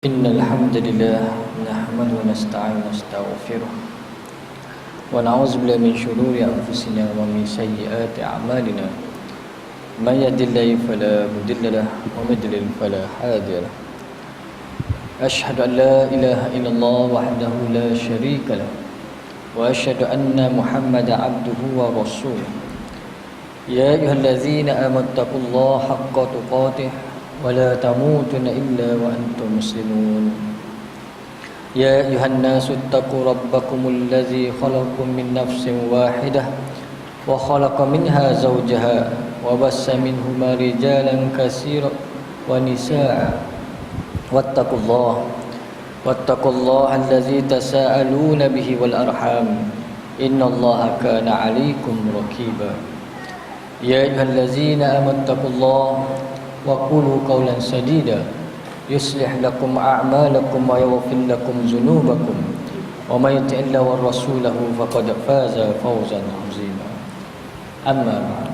إن الحمد لله نحمده ونستعين ونستغفره ونعوذ بالله من شرور أنفسنا ومن سيئات أعمالنا من يهد الله فلا مضل له ومن يضلل فلا هادي له أشهد أن لا إله إلا الله وحده لا شريك له وأشهد أن محمدا عبده ورسوله يا أيها الذين آمنوا اتقوا الله حق تقاته ولا تموتن إلا وأنتم مسلمون يا أيها الناس اتقوا ربكم الذي خلقكم من نفس واحدة وخلق منها زوجها وبث منهما رجالا كثيرا ونساء واتقوا الله الذي تساءلون به والأرحام إن الله كان عليكم رقيبا يا أيها الذين آمنوا اتقوا الله وقولوا قولا سديدا يصلح لكم أعمالكم ويغفر لكم ذنوبكم ومن يطع الله ورسوله فقد فاز فوزا عظيما أما بعد.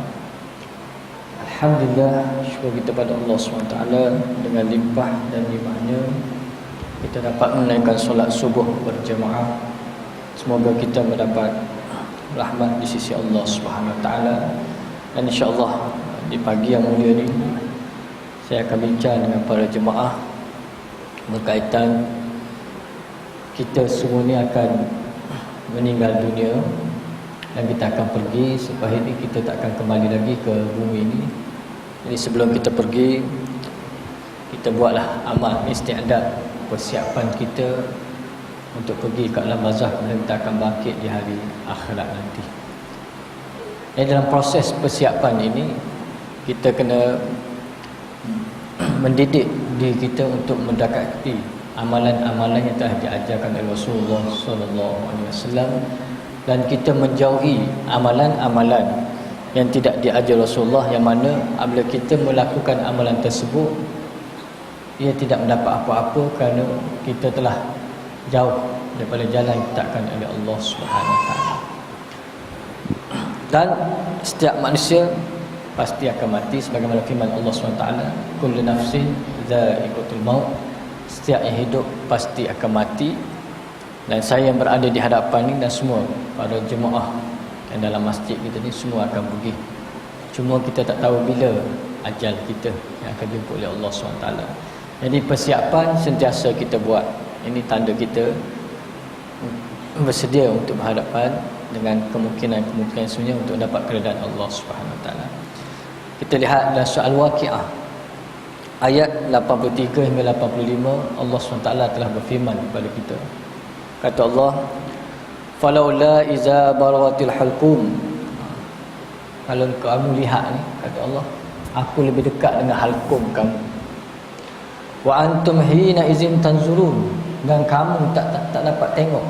Alhamdulillah, syukur kita pada Allah SWT dengan limpah dan nikmatnya kita dapat menunaikan solat subuh berjemaah. Semoga kita mendapat rahmat di sisi Allah SWT. Dan insya-Allah di pagi yang mulia ni saya akan bincang dengan para jemaah berkaitan kita semua ni akan meninggal dunia dan kita akan pergi. Selepas ini kita tak akan kembali lagi ke bumi ini. Jadi sebelum kita pergi, kita buatlah amal istiadat, persiapan kita untuk pergi ke alam barzakh, dan kita akan bangkit di hari akhirat nanti. Dan dalam proses persiapan ini kita kena mendidik diri kita untuk mendekati amalan-amalan yang telah diajarkan oleh Rasulullah sallallahu alaihi wasallam, dan kita menjauhi amalan-amalan yang tidak diajar Rasulullah, yang mana apabila kita melakukan amalan tersebut ia tidak mendapat apa-apa kerana kita telah jauh daripada jalan yang ditetapkan oleh Allah Subhanahu wa taala. Dan setiap manusia pasti akan mati, sebagaimana firman Allah SWT, kullu nafsin dha'iqatul maut, setiap yang hidup pasti akan mati. Dan saya yang berada di hadapan ini dan semua para jemaah yang dalam masjid kita ni semua akan pergi. Cuma kita tak tahu bila ajal kita yang akan dijemput oleh Allah SWT. Jadi persiapan sentiasa kita buat. Ini tanda kita bersedia untuk berhadapan dengan kemungkinan-kemungkinan sebenarnya untuk dapat keredaan Allah Subhanahu Wa Taala. Kita lihat dalam surah Al-Waqi'ah ayat 83 hingga 85, Allah SWT telah berfirman kepada kita. Kata Allah, falaula iza barwatil halqum, kalau kamu lihat ni, kata Allah, aku lebih dekat dengan halqum kamu. Wa antum hina izin tanzurun, dan kamu tak dapat tengok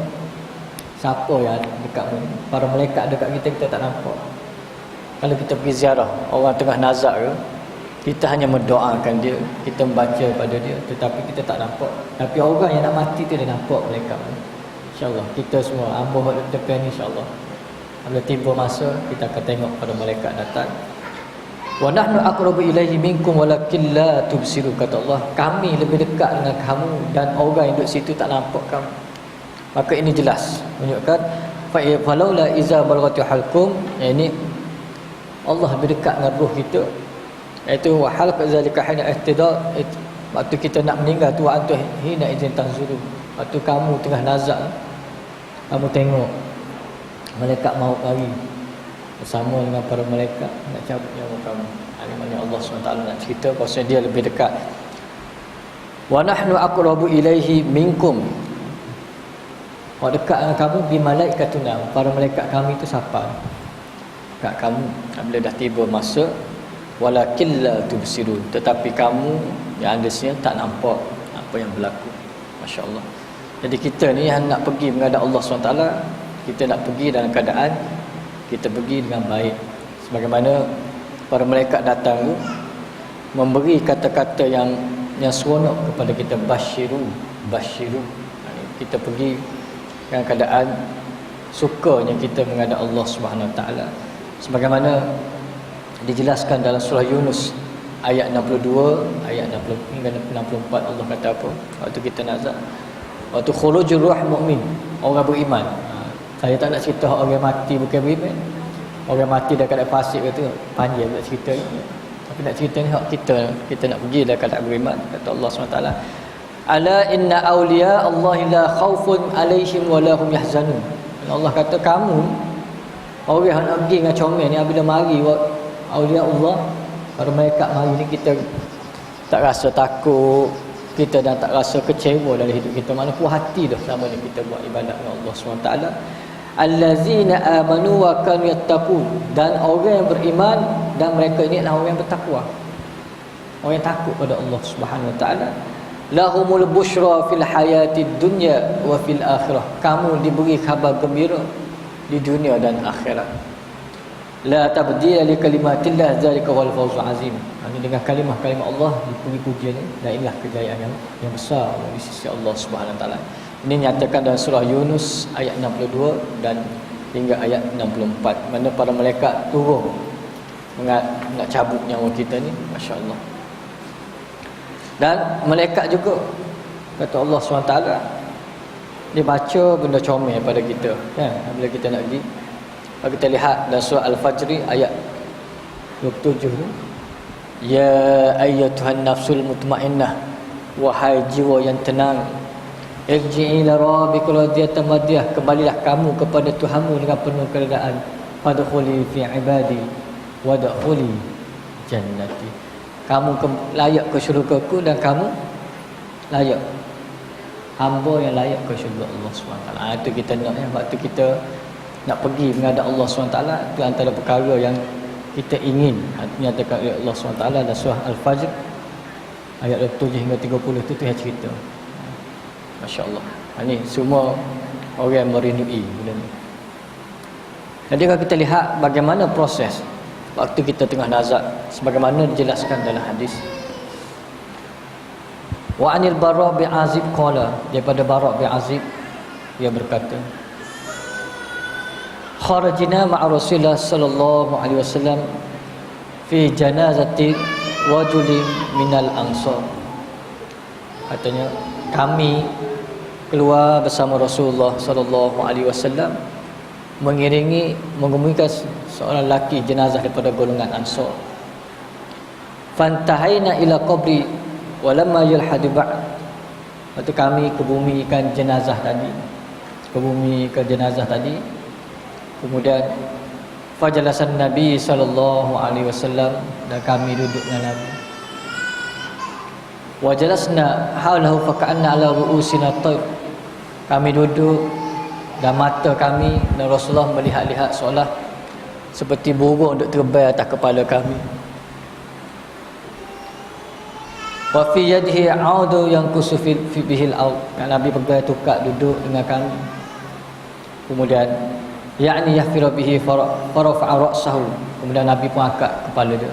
siapa yang dekat ni. Para malaikat dekat kita tak nampak. Kalau kita pergi ziarah orang tengah nazak ke, kita hanya mendoakan dia, kita membaca pada dia, tetapi kita tak nampak. Tapi orang yang nak mati tu dia nampak malaikat ni. InsyaAllah kita semua ambuh depan ni, insyaAllah apabila tiba masa kita akan tengok pada malaikat datang. Wa nahnu aqrabu ilaihi minkum walakin la tubsiru, kata Allah, kami lebih dekat dengan kamu dan orang yang duduk situ tak nampak kamu. Maka ini jelas menunjukkan falaula iza balaghatil halqum, ini Allah lebih dekat dengan roh kita, iaitu wa halqa zalika hina ihtidar, waktu kita nak meninggal tu, antu hina izin tanzuru, waktu kamu tengah nazak, kamu tengok malaikat maut lagi bersama dengan para malaikat nak cabut nyawa kamu. Ini maknanya Allah SWT nak cerita bahawa dia lebih dekat. Wa nahnu aqrabu ilaihi minkum, dekat dengan kamu, bi malaikatuna, para malaikat kami itu siapa? Dekat kamu apabila dah tiba masa, walakin la tubsirun, tetapi kamu yang ada sini tak nampak apa yang berlaku. Masya-Allah. Jadi kita ni yang nak pergi menghadap Allah SWT, kita nak pergi dalam keadaan kita pergi dengan baik, sebagaimana para malaikat datang tu memberi kata-kata yang seronok kepada kita, basyiru. Kita pergi dengan keadaan sukanya kita menghadap Allah Subhanahu Wa Taala, sebagaimana dijelaskan dalam surah Yunus ayat 62, ayat 60 hingga 64 Allah kata apa? Waktu kita nazak, waktu khurujur ruh mukmin, orang beriman. Saya tak nak cerita orang mati bukan beriman. Orang mati dah keadaan fasik kata panjang nak cerita ni. Tapi nak cerita ni hak kita nak pergi dah keadaan beriman. Kata Allah SWT, ala inna awliya Allah la khawfun alaihim wa lahum yahzanun. Allah kata kamu orang yang nak pergi dengan comel ni, bila mari awliya Allah, pada malaikat mari ni, kita tak rasa takut, kita dah tak rasa kecewa dalam hidup kita. Mana puas hati dah selama ni kita buat ibadat dengan Allah SWT. Allazina amanu wa kanu yattaqun, dan orang yang beriman dan mereka ini adalah orang yang bertakwa, orang yang takut pada Allah Subhanahu wa taala. Lahumul busyra fil hayatid dunya wa fil akhirah, kamu diberi khabar gembira di dunia dan akhirat. La tabdila li kalimatillah zalika wal fawzul azim. Ini dengan kalimah-kalimah Allah diberi pujian, dan inilah kejayaan yang besar di sisi Allah Subhanahu wa taala. Ini nyatakan dalam surah Yunus ayat 62 dan hingga ayat 64. Mana para malaikat turun nak cabut nyawa kita ni, masya-Allah. Dan malaikat juga kata Allah SWT, dia baca benda comel pada kita kan, bila kita nak pergi. Kalau kita lihat dalam surah Al-Fajr ayat 27 tu, ya ayyatuhan nafsul mutmainnah, wahai jiwa yang tenang, irji'i ila rabbika radiyatan madiyah, kembalilah kamu kepada Tuhanmu dengan penuh keredaan. Fadkhuli fi ibadi wadkhuli jannati, kamu layak ke syurgaku dan kamu layak, hamba yang layak ke syurga Allah SWT. Itu kita nak ya, waktu kita nak pergi menghadap Allah SWT, itu antara perkara yang kita ingin nyatakan oleh Allah SWT dalam surah Al-Fajr ayat 27 hingga 30 tu yang cerita. Masya-Allah. Ini semua orang yang merindui benda ni. Jadi kalau kita lihat bagaimana proses waktu kita tengah nazak, sebagaimana dijelaskan dalam hadis. Wa anil Bara' bin Azib qala, daripada Bara' bin Azib dia berkata, kharajna ma'a Rasulullah sallallahu alaihi wasallam fi janazati rajulin minal ansar. Katanya kami keluar bersama Rasulullah sallallahu alaihi wasallam mengemumikan seorang lelaki jenazah daripada golongan Ansar. Fantahaina ila qabri walamma yalhadu ba'd. Waktu kami kebumikan jenazah tadi, kemudian fajalasan Nabi sallallahu alaihi wasallam, dan kami duduk dengan Nabi. Wajalasna haulahu faka'anna ala ru'usina tayr. Kami duduk dan mata kami dan Rasulullah melihat-lihat seolah seperti burung duduk terbang atas kepala kami. Wa fi yadihi 'audu yanqusu fi bihil aud. Nabi pegang tukar duduk dengan kami. Kemudian yakni yahfiru bihi farafa'a ra'sahu. Kemudian Nabi pun angkat kepala dia.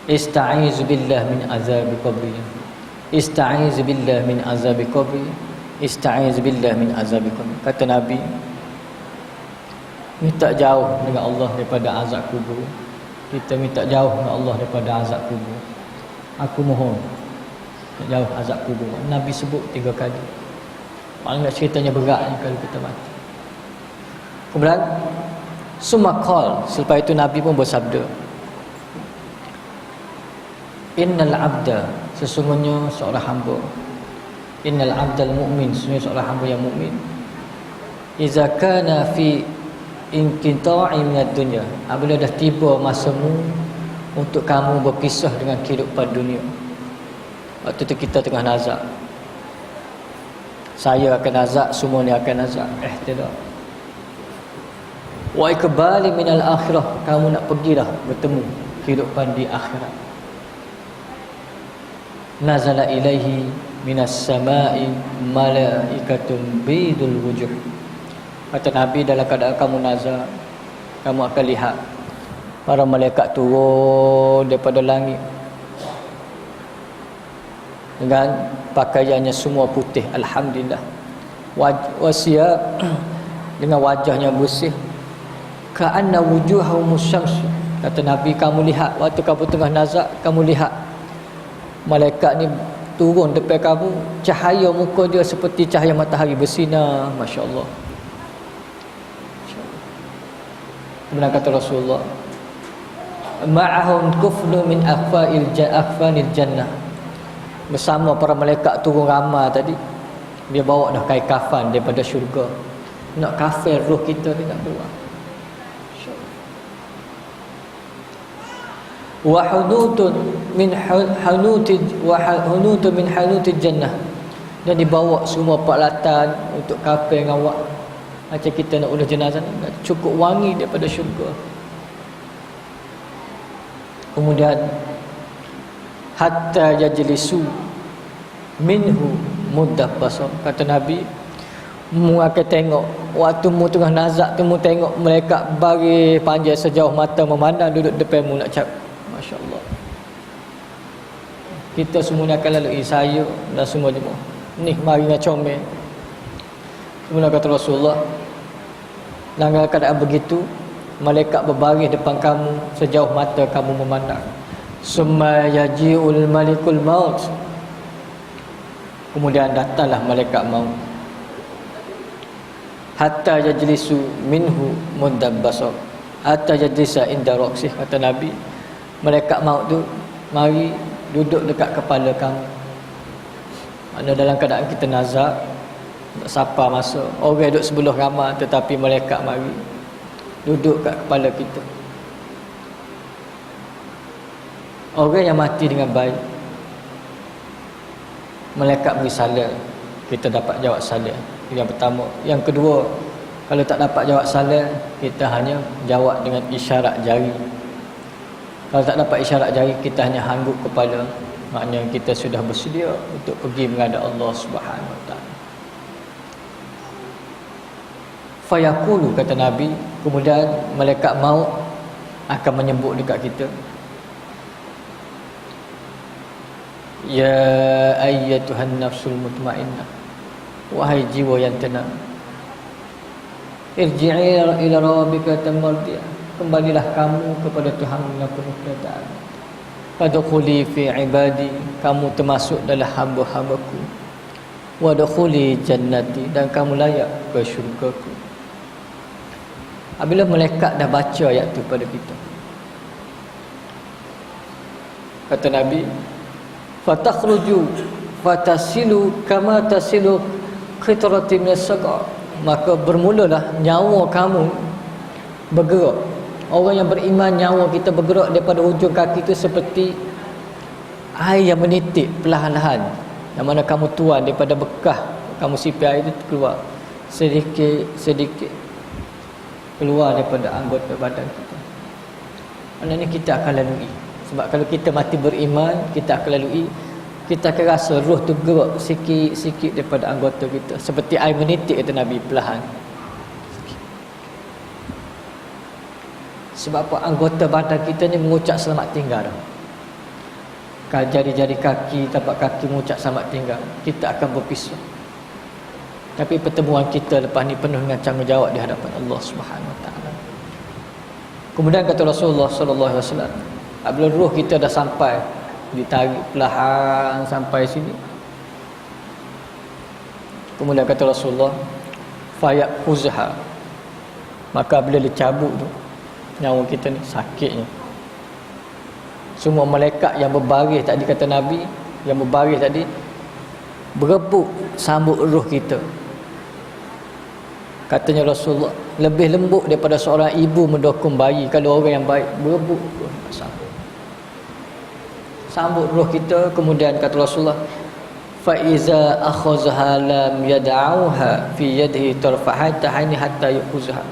Ista'iz billah min azabi qabri. Ista'iz billah min azabi qabri. Ista'iz billah min azabi qabri. Kata Nabi, minta jauh dengan Allah daripada azab kubur. Kita minta jauh dengan Allah daripada azab kubur. Aku mohon jauh azab kubur. Nabi sebut 3 kali. Maksudnya ceritanya berat ni kalau kita mati. Kemudian summa qala, selepas itu Nabi pun bersabda, innal abda, sesungguhnya seorang hamba, innal abdal mu'min, sesungguhnya seorang hamba yang mukmin, iza kana fi inqita'i minad dunya, apabila dah tiba masamu untuk kamu berpisah dengan kehidupan dunia. Waktu itu kita tengah nazak, saya akan nazak, semua ni akan nazak, tidak. Wa ikbali minal akhirah, kamu nak pergilah bertemu kehidupan di akhirat. Nazala ilaihi minas sama'i malaikatun bidul wujuh. Kata Nabi, dalam keadaan kamu nazar, kamu akan lihat para malaikat turun daripada langit dengan pakaiannya semua putih, alhamdulillah. Wasiya dengan wajahnya bersih, ka'anna wujuhahum syams, Kata Nabi, kamu lihat waktu kamu tengah nazak, kamu lihat malaikat ni turun depan kamu, cahaya muka dia seperti cahaya matahari bersinar, masya-Allah. Kemudian kata Rasulullah, ma'ahum kufnu min akfanil jannah. Bersama para malaikat turun ramai tadi, dia bawa dah kain kafan daripada syurga. Nak kafir roh kita ni nak keluar. Wa hudutun min hanutid jannah. Dan dibawa semua peralatan untuk kafir dengan awak. Macam kita nak ulah jenazah ni, cukup wangi daripada syurga. Kemudian hatta yajlisu minhu muddah basar. Kata Nabi, mu akan tengok waktu mu tengah nazak tu, mu tengok mereka bagi panjang sejauh mata memandang duduk depan mu nak cakap. Masya-Allah. Kita semua akan lalui, saya dan semua jemaah. Ni mari dengan comel. Kemudian kata Rasulullah, dalam keadaan begitu, malaikat berbaris depan kamu sejauh mata kamu memandang. Summa yaji'ul malikul maut. Kemudian datanglah malaikat maut. Hatta yajlisu minhu muddab basar. Hatta yajlisa inda ra'sih. Kata Nabi, malaikat maut tu mari duduk dekat kepala kamu. Mana dalam keadaan kita nazak, tak siapa masa, orang duduk sebelah ramai, tetapi malaikat mari duduk kat kepala kita. Orang yang mati dengan baik, malaikat beri salam, kita dapat jawab salam. Yang pertama. Yang kedua, kalau tak dapat jawab salam, kita hanya jawab dengan isyarat jari. Kalau tak dapat isyarat jari, kita hanya hangguk kepala. Maknanya kita sudah bersedia untuk pergi menghadap Allah Subhanahu Wa Taala. Fayaqulu, kata Nabi, kemudian malaikat maut akan menyebut dekat kita, ya ayyatuhan nafsul mutmainnah, wahai jiwa yang tenang, irji'i ila rabbika tamardiyah, kembalilah kamu kepada Tuhan dengan penuh keredaan. Fadkhuli fi ibadi, kamu termasuk dalam hamba-hambaku. Wadkhuli jannati, dan kamu layak ke syurgaku. Apabila malaikat dah baca ayat tu pada kita, kata Nabi, fatakhruju fatasilu kama tasilu qitrati min as-saqa, maka bermulalah nyawa kamu bergerak. Orang yang beriman, nyawa kita bergerak daripada hujung kaki itu seperti air yang menitik perlahan-lahan. Yang mana kamu tuan daripada bekah, kamu sipi air itu keluar sedikit-sedikit, keluar daripada anggota badan kita. Maknanya kita akan lalui. Sebab kalau kita mati beriman, kita akan lalui, kita akan rasa roh tu gerak sikit-sikit daripada anggota kita, seperti air menitik, kata Nabi, perlahan. Sebab apa? Anggota badan kita ni mengucap selamat tinggal. Kalau jari-jari kaki, tapak kaki mengucap selamat tinggal, kita akan berpisah. Tapi pertemuan kita lepas ni penuh dengan tanggungjawab di hadapan Allah Subhanahu Wa Taala. Kemudian kata Rasulullah sallallahu alaihi wasallam, apabila roh kita dah sampai, ditarik perlahan sampai sini, kemudian kata Rasulullah, fayaquzha, maka bila dicabut tu nyawa kita ni, sakitnya. Semua malaikat yang berbaris tadi, kata Nabi, yang berbaris tadi berebut sambut roh kita. Katanya Rasulullah, lebih lembut daripada seorang ibu mendokong bayi. Kalau orang yang baik, berebut sambut roh kita. Kemudian kata Rasulullah, fa iza akhadha lam yad'uha fi yadihi tarfa'ata haini hatta yukhuzha.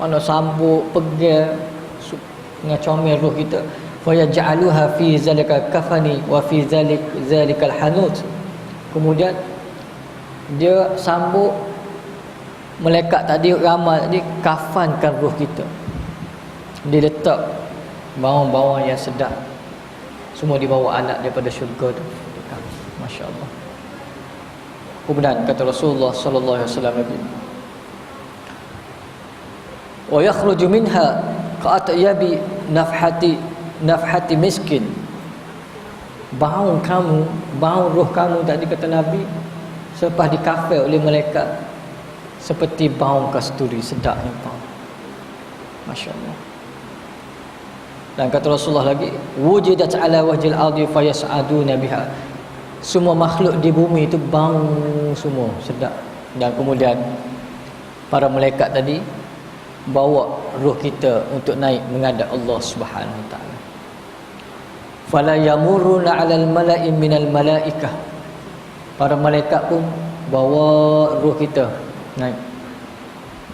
Mana sambut pegang dengan comel roh kita, fa yaj'aluha fi zalika kafani wa fi zalikal hanut. Kemudian dia sambut malaikat tadi, ramal tadi, kafankan roh kita. Dia letak bawang-bawang yang sedap, semua dibawa anak daripada syurga tu. Masya-Allah. Kemudian kata Rasulullah sallallahu alaihi wasallam lagi, wa yakhruju minha ka'atyabi nafhati miskin. Bau kamu, bau roh kamu tadi kata Nabi selepas dikafir oleh malaikat seperti bau kasturi, sedapnya bau. Masya-Allah. Dan kata Rasulullah lagi, wujidat ala wajhil ardi fayas'aduna biha. Semua makhluk di bumi itu bau semua, sedap. Dan kemudian para malaikat tadi bawa roh kita untuk naik menghadap Allah Subhanahu wa taala. Fala yamuruna 'alal mala'i minal malaikah. Para malaikat pun bawa roh kita naik,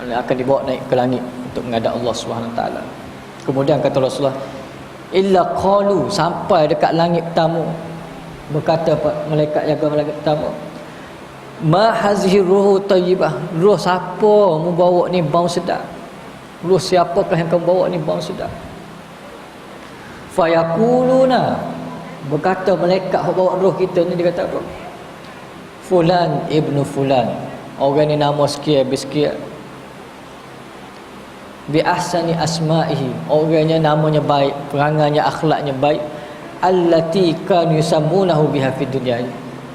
akan dibawa naik ke langit untuk menghadap Allah Subhanahu wa taala. Kemudian kata Rasulullah, illa qalu, sampai dekat langit pertama, berkata malaikat jaga malaikat pertama, ma hazihi ruhu tayyibah. Roh siapa membawa ni bau sedap? Roh siapakah yang kamu bawa ni bau sedap? Fayaquluna, berkata malaikat yang bawa roh kita ni, dia kata apa? Fulan ibnu fulan, orang ni nama sekian bersekian, bi ahsani asma'ihi, orangnya namanya baik, perangannya, akhlaknya baik, allati kan yusammunahu biha fid dunya.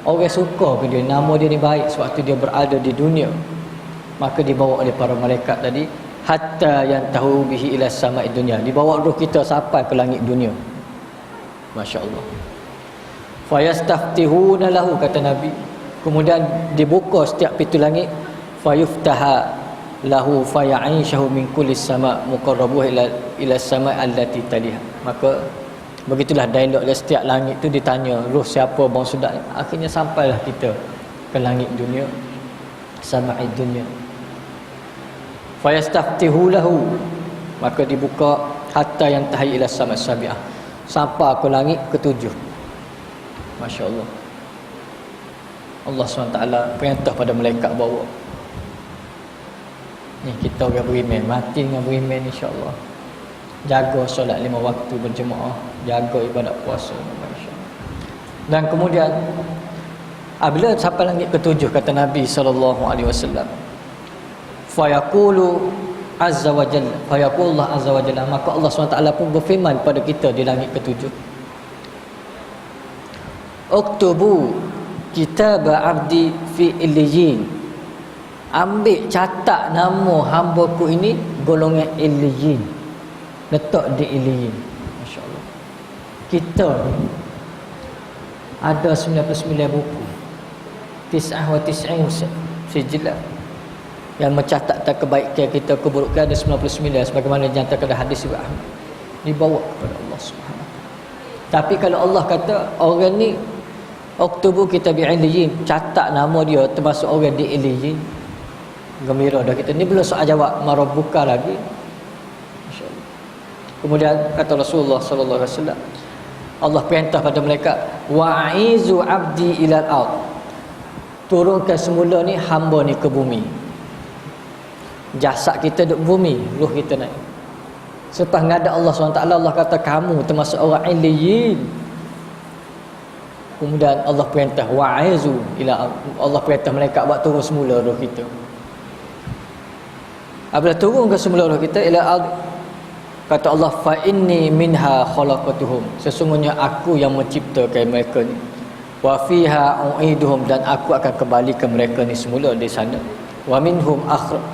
Orang suka ke dia, nama dia ni baik sewaktu dia berada di dunia. Maka dibawa oleh para malaikat tadi, hatta yantahu bihi ila sama'i dunya, dibawa roh kita sampai ke langit dunia. Masya-Allah. Fayastaftihuna lahu, kata Nabi, kemudian dibuka setiap pintu langit, fayuftaha lahu faya'ishahu min kulli sama' muqarrabuhu ila sama' allati taliha. Maka begitulah dialog dari setiap langit tu, ditanya roh siapa bau sedap. Akhirnya sampailah kita ke langit dunia, sama'id dunia. Fayastaftihu lahu, maka dibuka hatta yantahi ila sama' sabi'ah, sampai ke langit ketujuh. Masya-Allah. Allah SWT perintah pada malaikat bawa. Ni kita orang beriman, mati dengan beriman, insya-Allah. Jaga solat 5 waktu berjemaah, jaga ibadat puasa, insya-Allah. Dan kemudian apabila sampai langit ketujuh, kata Nabi SAW, fa yaqulu azza wa jalla, fa yaqulullah azza wa jalla, maka Allah SWT pun berfirman pada kita di langit ketujuh, uktubu kitab abdi fi illiyin, ambil catat nama hamba-Ku ini golongan illiyin, letak di illiyin. Masya-Allah. Kita ada 99 buku, 99 sijillah yang mencatatkan kebaikan kita, keburukan, ada 99 sebagaimana dinyatakan dalam hadis Ibnu Ahmad, dibawa kepada Allah Subhanahu wa taala. Tapi kalau Allah kata orang ni uktubu kitab illiyin, catat nama dia termasuk orang di illiyin, gembira dah kita. Ni belum soal jawab marabbuka lagi. Masya-Allah. Kemudian kata Rasulullah sallallahu alaihi wasallam, Allah perintah pada mereka, wa'izu abdi ilal ard, turunkan semula ni hamba ni ke bumi. Jasad kita duduk bumi, roh kita naik. Selepas menghadap Allah SWT, Allah kata kamu termasuk orang illiyin. Kemudian Allah perintah wa'izu ila, Allah perintah mereka buat turun semula roh kita. Apabila turun ke semula roh kita ila ard, kata Allah, fa inni minha khalaqatuhum, sesungguhnya aku yang menciptakan mereka ni, wa fiha u'iduhum, dan aku akan kembalikan mereka ni semula di sana, wa minhum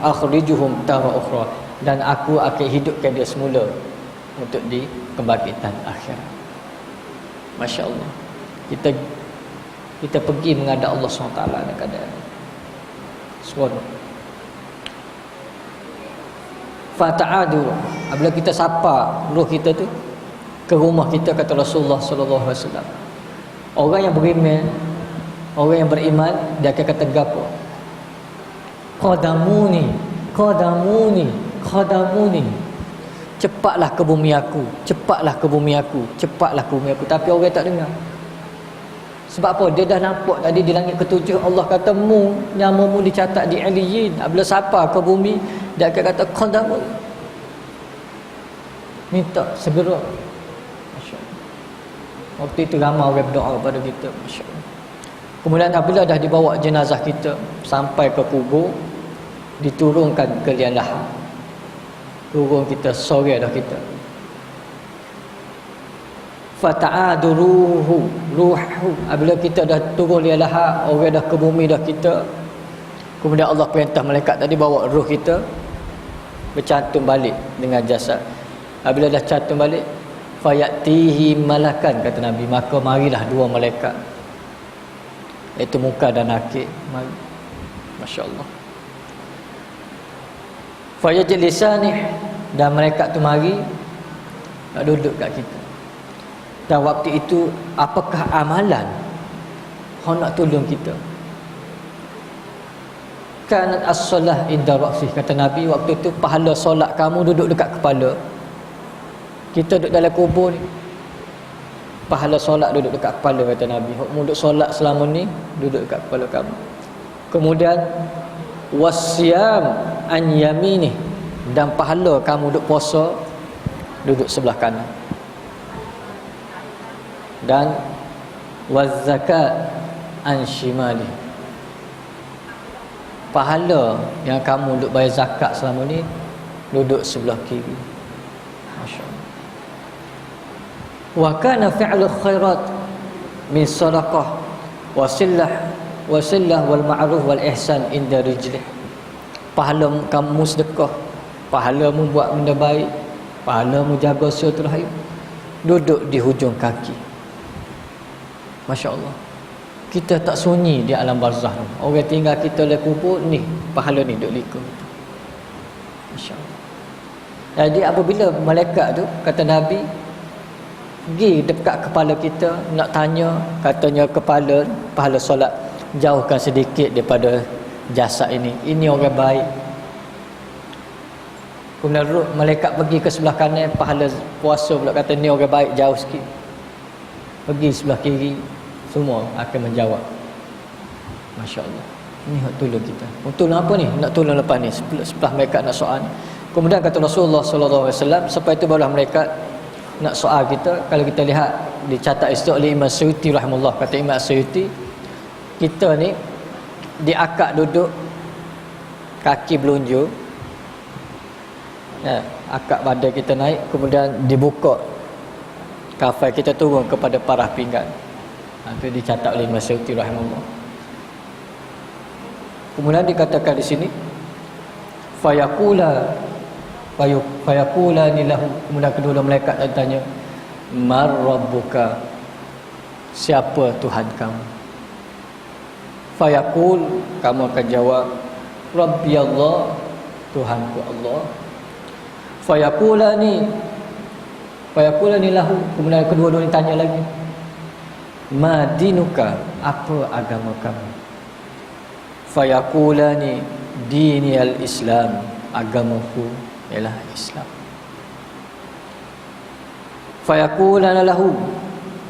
akhrijuhum tara ukhra, dan aku akan hidupkan dia semula untuk di kebangkitan akhirat. Masya-Allah. Kita pergi menghadap Allah SWT dalam keadaan seronok. Fata'adu, apabila kita sapa roh kita tu ke rumah kita, kata Rasulullah sallallahu alaihi wasallam, orang yang beriman, orang yang beriman, dia akan kata gapo? Qadamuni, qadamuni, qadamuni. Cepatlah ke bumi aku, cepatlah ke bumi aku, cepatlah ke bumi aku. Tapi orang tak dengar. Sebab apa? Dia dah nampak tadi di langit ketujuh, Allah kata mu, namamu dicatat di illiyin. Apabila sapa ke bumi, dia akan kata qadamun, minta segera. Masya-Allah. Waktu itu ramai orang berdoa kepada kita. Masya-Allah. Kemudian apabila dah dibawa jenazah kita sampai ke kubur, diturunkan ke liang lahat. Turun kita, sore dah kita. fata'adu ruhu, apabila kita dah turun di lahar, orang dah ke bumi dah kita, kemudian Allah perintah malaikat tadi bawa ruh kita bercantum balik dengan jasad. Apabila dah cantum balik, fayatihi malakan, kata Nabi, maka marilah dua malaikat, iaitu Munkar dan Nakir, mari. Masya-Allah. Fayajlisani, dan malaikat tu mari nak duduk kat kita. Dan waktu itu apakah amalan hang nak tolong kita? Kanat as-solah inda ra'sih, kata Nabi, waktu itu pahala solat kamu duduk dekat kepala. Kita duduk dalam kubur ni, pahala solat duduk dekat kepala, kata Nabi. Hukmu duduk solat selama ni duduk dekat kepala kamu. Kemudian wasyam an yaminih, dan pahala kamu duduk puasa duduk sebelah kanan. Dan wazakat an shimali, pahala yang kamu duduk bayar zakat selama ni duduk sebelah kiri. Masya-Allah. Wa kana fi'lu khairat min sadaqah wasillah wal ma'ruf wal ihsan inda rijlih. Pahala kamu sedekah, pahalamu buat benda baik, pahalamu jaga silaturahim duduk di hujung kaki. Masya-Allah. Kita tak sunyi di alam barzah ni. Orang tinggal kita le kubur ni, pahala ni duk liku. Masya-Allah. Jadi apabila malaikat tu, kata Nabi, pergi dekat kepala kita nak tanya, katanya kepala pahala solat jauhkan sedikit daripada jasad ini. Ini orang baik. Kemudian malaikat pergi ke sebelah kanan, pahala puasa pula kata ni orang baik, jauh sikit. Pergi sebelah kiri, semua akan menjawab. Masya-Allah. Ini nak tolong kita. Tolong apa ni? Nak tolong lepas ni, setelah mereka nak soal. Kemudian kata Rasulullah sallallahu alaihi wasallam, sampai itu barulah mereka nak soal kita. Kalau kita lihat dicatat istilah oleh Imam Suyuti rahimahullah, kata Imam Suyuti, kita ni diakad duduk kaki belunjuk, ya, akad badan kita naik, kemudian dibuka kafan kita turun kepada parah pinggan. Itu dicatat oleh Imam Suyuti rahimahullah. Kemudian dikatakan di sini fayaqula ni lahu, kemudian kedua malaikat tanya, mar rabbuka, siapa Tuhan kamu? Fayaqul, kamu akan jawab, rabbi Allah, Tuhanku Allah. Fayaqulani lahu, kemudian kedua-duanya tanya lagi, ma dinuka, apa agama kamu? Fayaqulani dini al-Islam, agamaku ialah Islam. Fayaqulana lahu,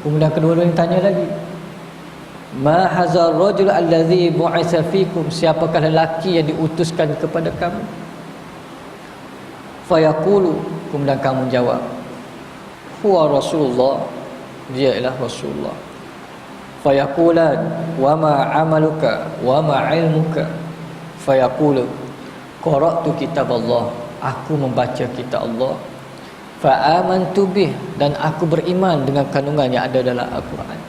kemudian kedua-duanya tanya lagi, ma hazar rajul allazi bu'itsa fikum, siapakah lelaki yang diutuskan kepada kamu? Fayaqulu, kemudian kamu jawab, huwa Rasulullah, dia ialah Rasulullah. Fayaqulan wa ma amaluka wa ma ilmuka, fayaqulu qara'tu kitab Allah, aku membaca kitab Allah, fa amantu bih, dan aku beriman dengan kandungan yang ada dalam Al-Quran,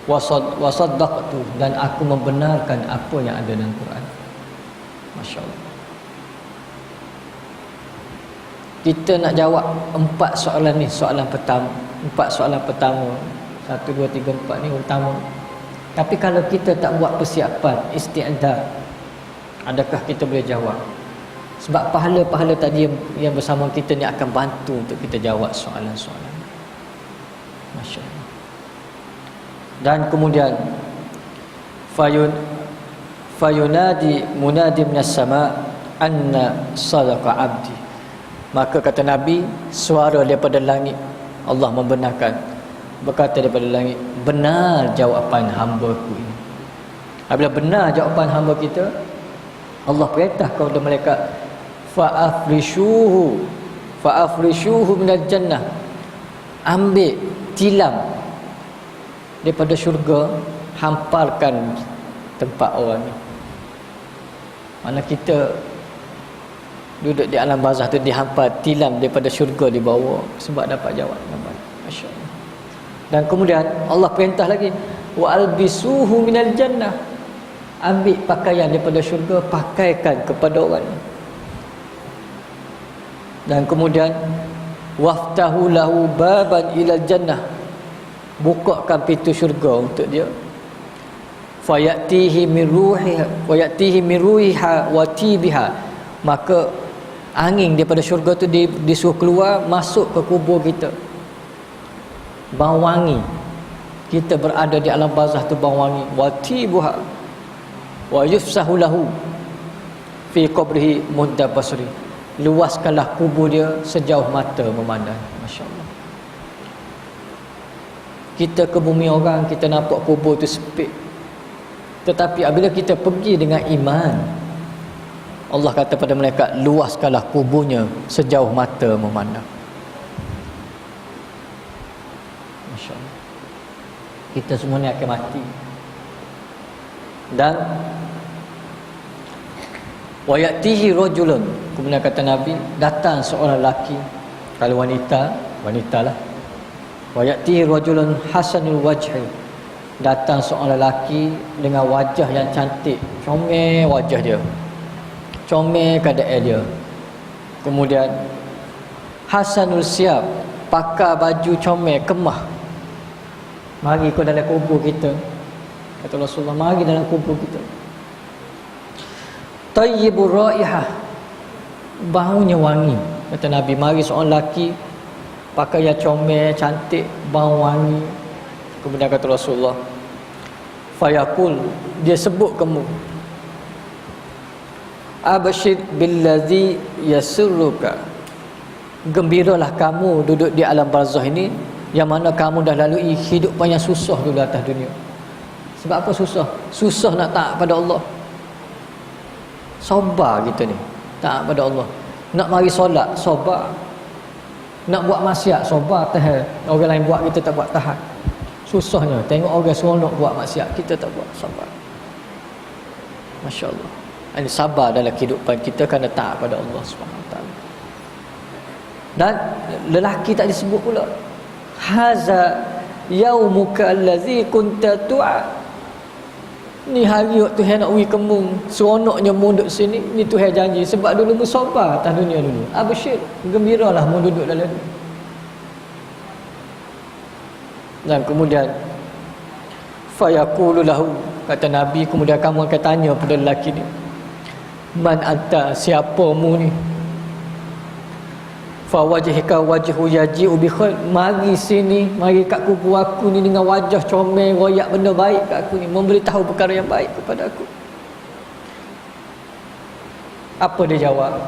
wa saddaqtu, dan aku membenarkan apa yang ada dalam Al-Quran. Masya-Allah. Kita nak jawab 4 soalan ni, soalan pertama, 4 soalan pertama, 1, 2, 3, 4 ni utama. Tapi kalau kita tak buat persiapan, isti'dad, adakah kita boleh jawab? Sebab pahala-pahala tadi yang bersama kita ni akan bantu untuk kita jawab soalan-soalan. Masya-Allah. Dan kemudian fayunadi munadi minas sama anna sadaqa abdi, maka kata Nabi, suara daripada langit, Allah membenarkan, berkata daripada langit, benar jawapan hamba-Ku ini. Apabila benar jawapan hamba kita, Allah perintah kepada malaikat, fa'afrishuhu minal jannah, ambil tilam daripada syurga, hamparkan tempat orang ni. Mana kita duduk di alam barzah tu, dihampar tilam daripada syurga di bawah sebab dapat jawab. Masya-Allah. Dan kemudian Allah perintah lagi, wa albisuhu minal jannah. Ambil pakaian daripada syurga, pakaikan kepada orang. Dan kemudian waftahu lahu baban ilal jannah. Bukakan pintu syurga untuk dia. Fayatihi min ruhiha wa yatihi min ruhiha wa tibiha. Maka angin daripada syurga tu disuruh keluar masuk ke kubur kita. Bau wangi. Kita berada di alam barzah tu bau wangi. Wa tibuha wa yufsahu lahu fi qabrihi mudda basri. Luaskanlah kubur dia sejauh mata memandang. Masya-Allah. Kita ke bumi orang, kita nampak kubur tu sempit. Tetapi apabila kita pergi dengan iman, Allah kata pada malaikat, luaskanlah kuburnya sejauh mata memandang. Masya-Allah. Kita semua ni akan mati. Dan wa ya'tihi rajulun, kemudian kata Nabi, datang seorang lelaki, kalau wanitalah. Wa ya'tihi rajulun hasanul wajhi, datang seorang lelaki dengan wajah yang cantik, comel wajah dia, comel keadaan dia. Kemudian hasanul siap, pakai baju comel, kemah. Mari kau dalam kubur kita, kata Rasulullah, mari dalam kubur kita. Tayyibur raihah, baunya wangi. Kata Nabi, mari seorang lelaki pakai yang comel, cantik, bau wangi. Kemudian kata Rasulullah, fayaqul, dia sebut kamu, abashir billazi yasurruka, gembiralah kamu duduk di alam barzah ini, yang mana kamu dah lalui hidupan yang susah dulu atas dunia. Sebab apa susah? Susah nak taat pada Allah. Sabar kita ni taat pada Allah. Nak mari solat, sabar. Nak buat maksiat, sabar, tahan. Orang lain buat, kita tak buat, tahan. Susahnya tengok orang seronok buat maksiat, kita tak buat, sabar. Masya-Allah. Ini sabar dalam kehidupan kita kerana taat pada Allah SWT. Dan lelaki tak disebut pula, haza yaumuka allazi kunta tu'a, ni hari Tuhan nak beri kamu seronoknya mu duduk sini, ni Tuhan janji. Sebab dulu mu sabar atas dunia dulu. Absyir, gembiralah mu duduk dalam ni. Dan kemudian fayaqulu lahu, kata Nabi, kemudian kamu akan tanya pada lelaki ni, man anta, siapa mu ni? Fa wajhika wajhu yaji'u bi khair, mari sini, mari kat kubur aku ni dengan wajah comel, royak benda baik kat aku ni, memberitahu perkara yang baik kepada aku. Apa dia jawab?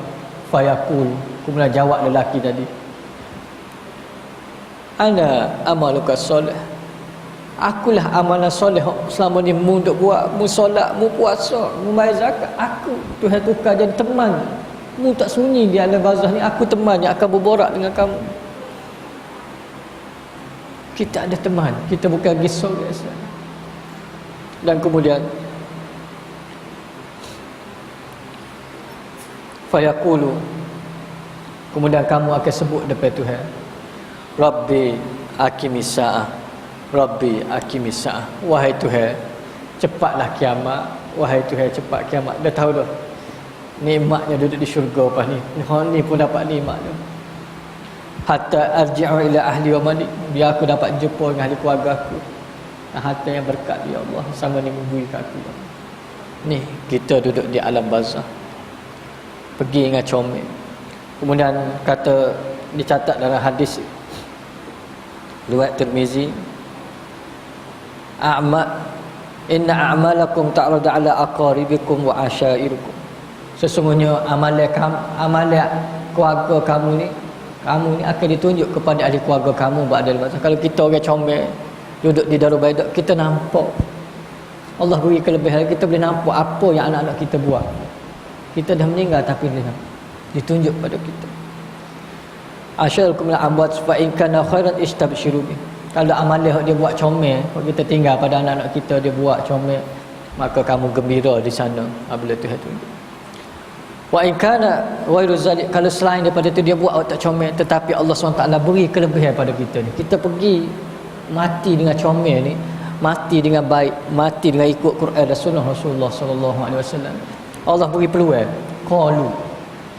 Fayaqul, kemudian jawab lelaki tadi, ana amaluka soleh, akulah amalan soleh selama ni mu duk buat, mu solat, mu puasa, mu bayar zakat. Aku Tuhan tukar jadi teman mu, tak sunyi di alam barzah ni, aku teman yang akan berborak dengan kamu. Kita ada teman, kita bukan risau biasa. Dan kemudian fayaqulu, kemudian kamu akan sebut depan Tuhan, Rabbi aqimis sa'ah, Rabbi aqimis sa'ah, wahai Tuhan, cepatlah kiamat, wahai Tuhan, cepat kiamat. Dah tahu dah nikmatnya duduk di syurga lepas ni. Ni pun dapat nikmat tu. Hatta arji'u ila ahli wa mali, biar aku dapat jumpa dengan ahli keluarga aku. Harta yang berkat ya Allah sama ni memberi kat aku. Ni kita duduk di alam barzah, pergi dengan comel. Kemudian kata, dicatat dalam hadis riwayat Tirmizi, inna a'malakum ta'radu ala aqaribikum wa asyairikum, sesungguhnya amalan keluarga kamu ni akan ditunjuk kepada ahli keluarga kamu ba'dal masa. Kalau kita orang comel duduk di Darul Baidah, kita nampak Allah beri kelebihan, kita boleh nampak apa yang anak-anak kita buat. Kita dah meninggal tapi ditunjuk pada kita. Asyarakum la amwat fa in kana khairan istabshiru bi. Kalau amalan dia buat comel, kita tinggal pada anak-anak kita dia buat comel, maka kamu gembira di sana apabila Tuhan tunjuk. Wa in kana ghairu zalik, kalau selain daripada itu dia buat awak tak comel, tetapi Allah SWT beri kelebihan pada kita ni. Kita pergi mati dengan comel ni, mati dengan baik, mati dengan ikut Quran dan sunnah Rasulullah sallallahu alaihi wasallam. Allah beri peluang. Qalu,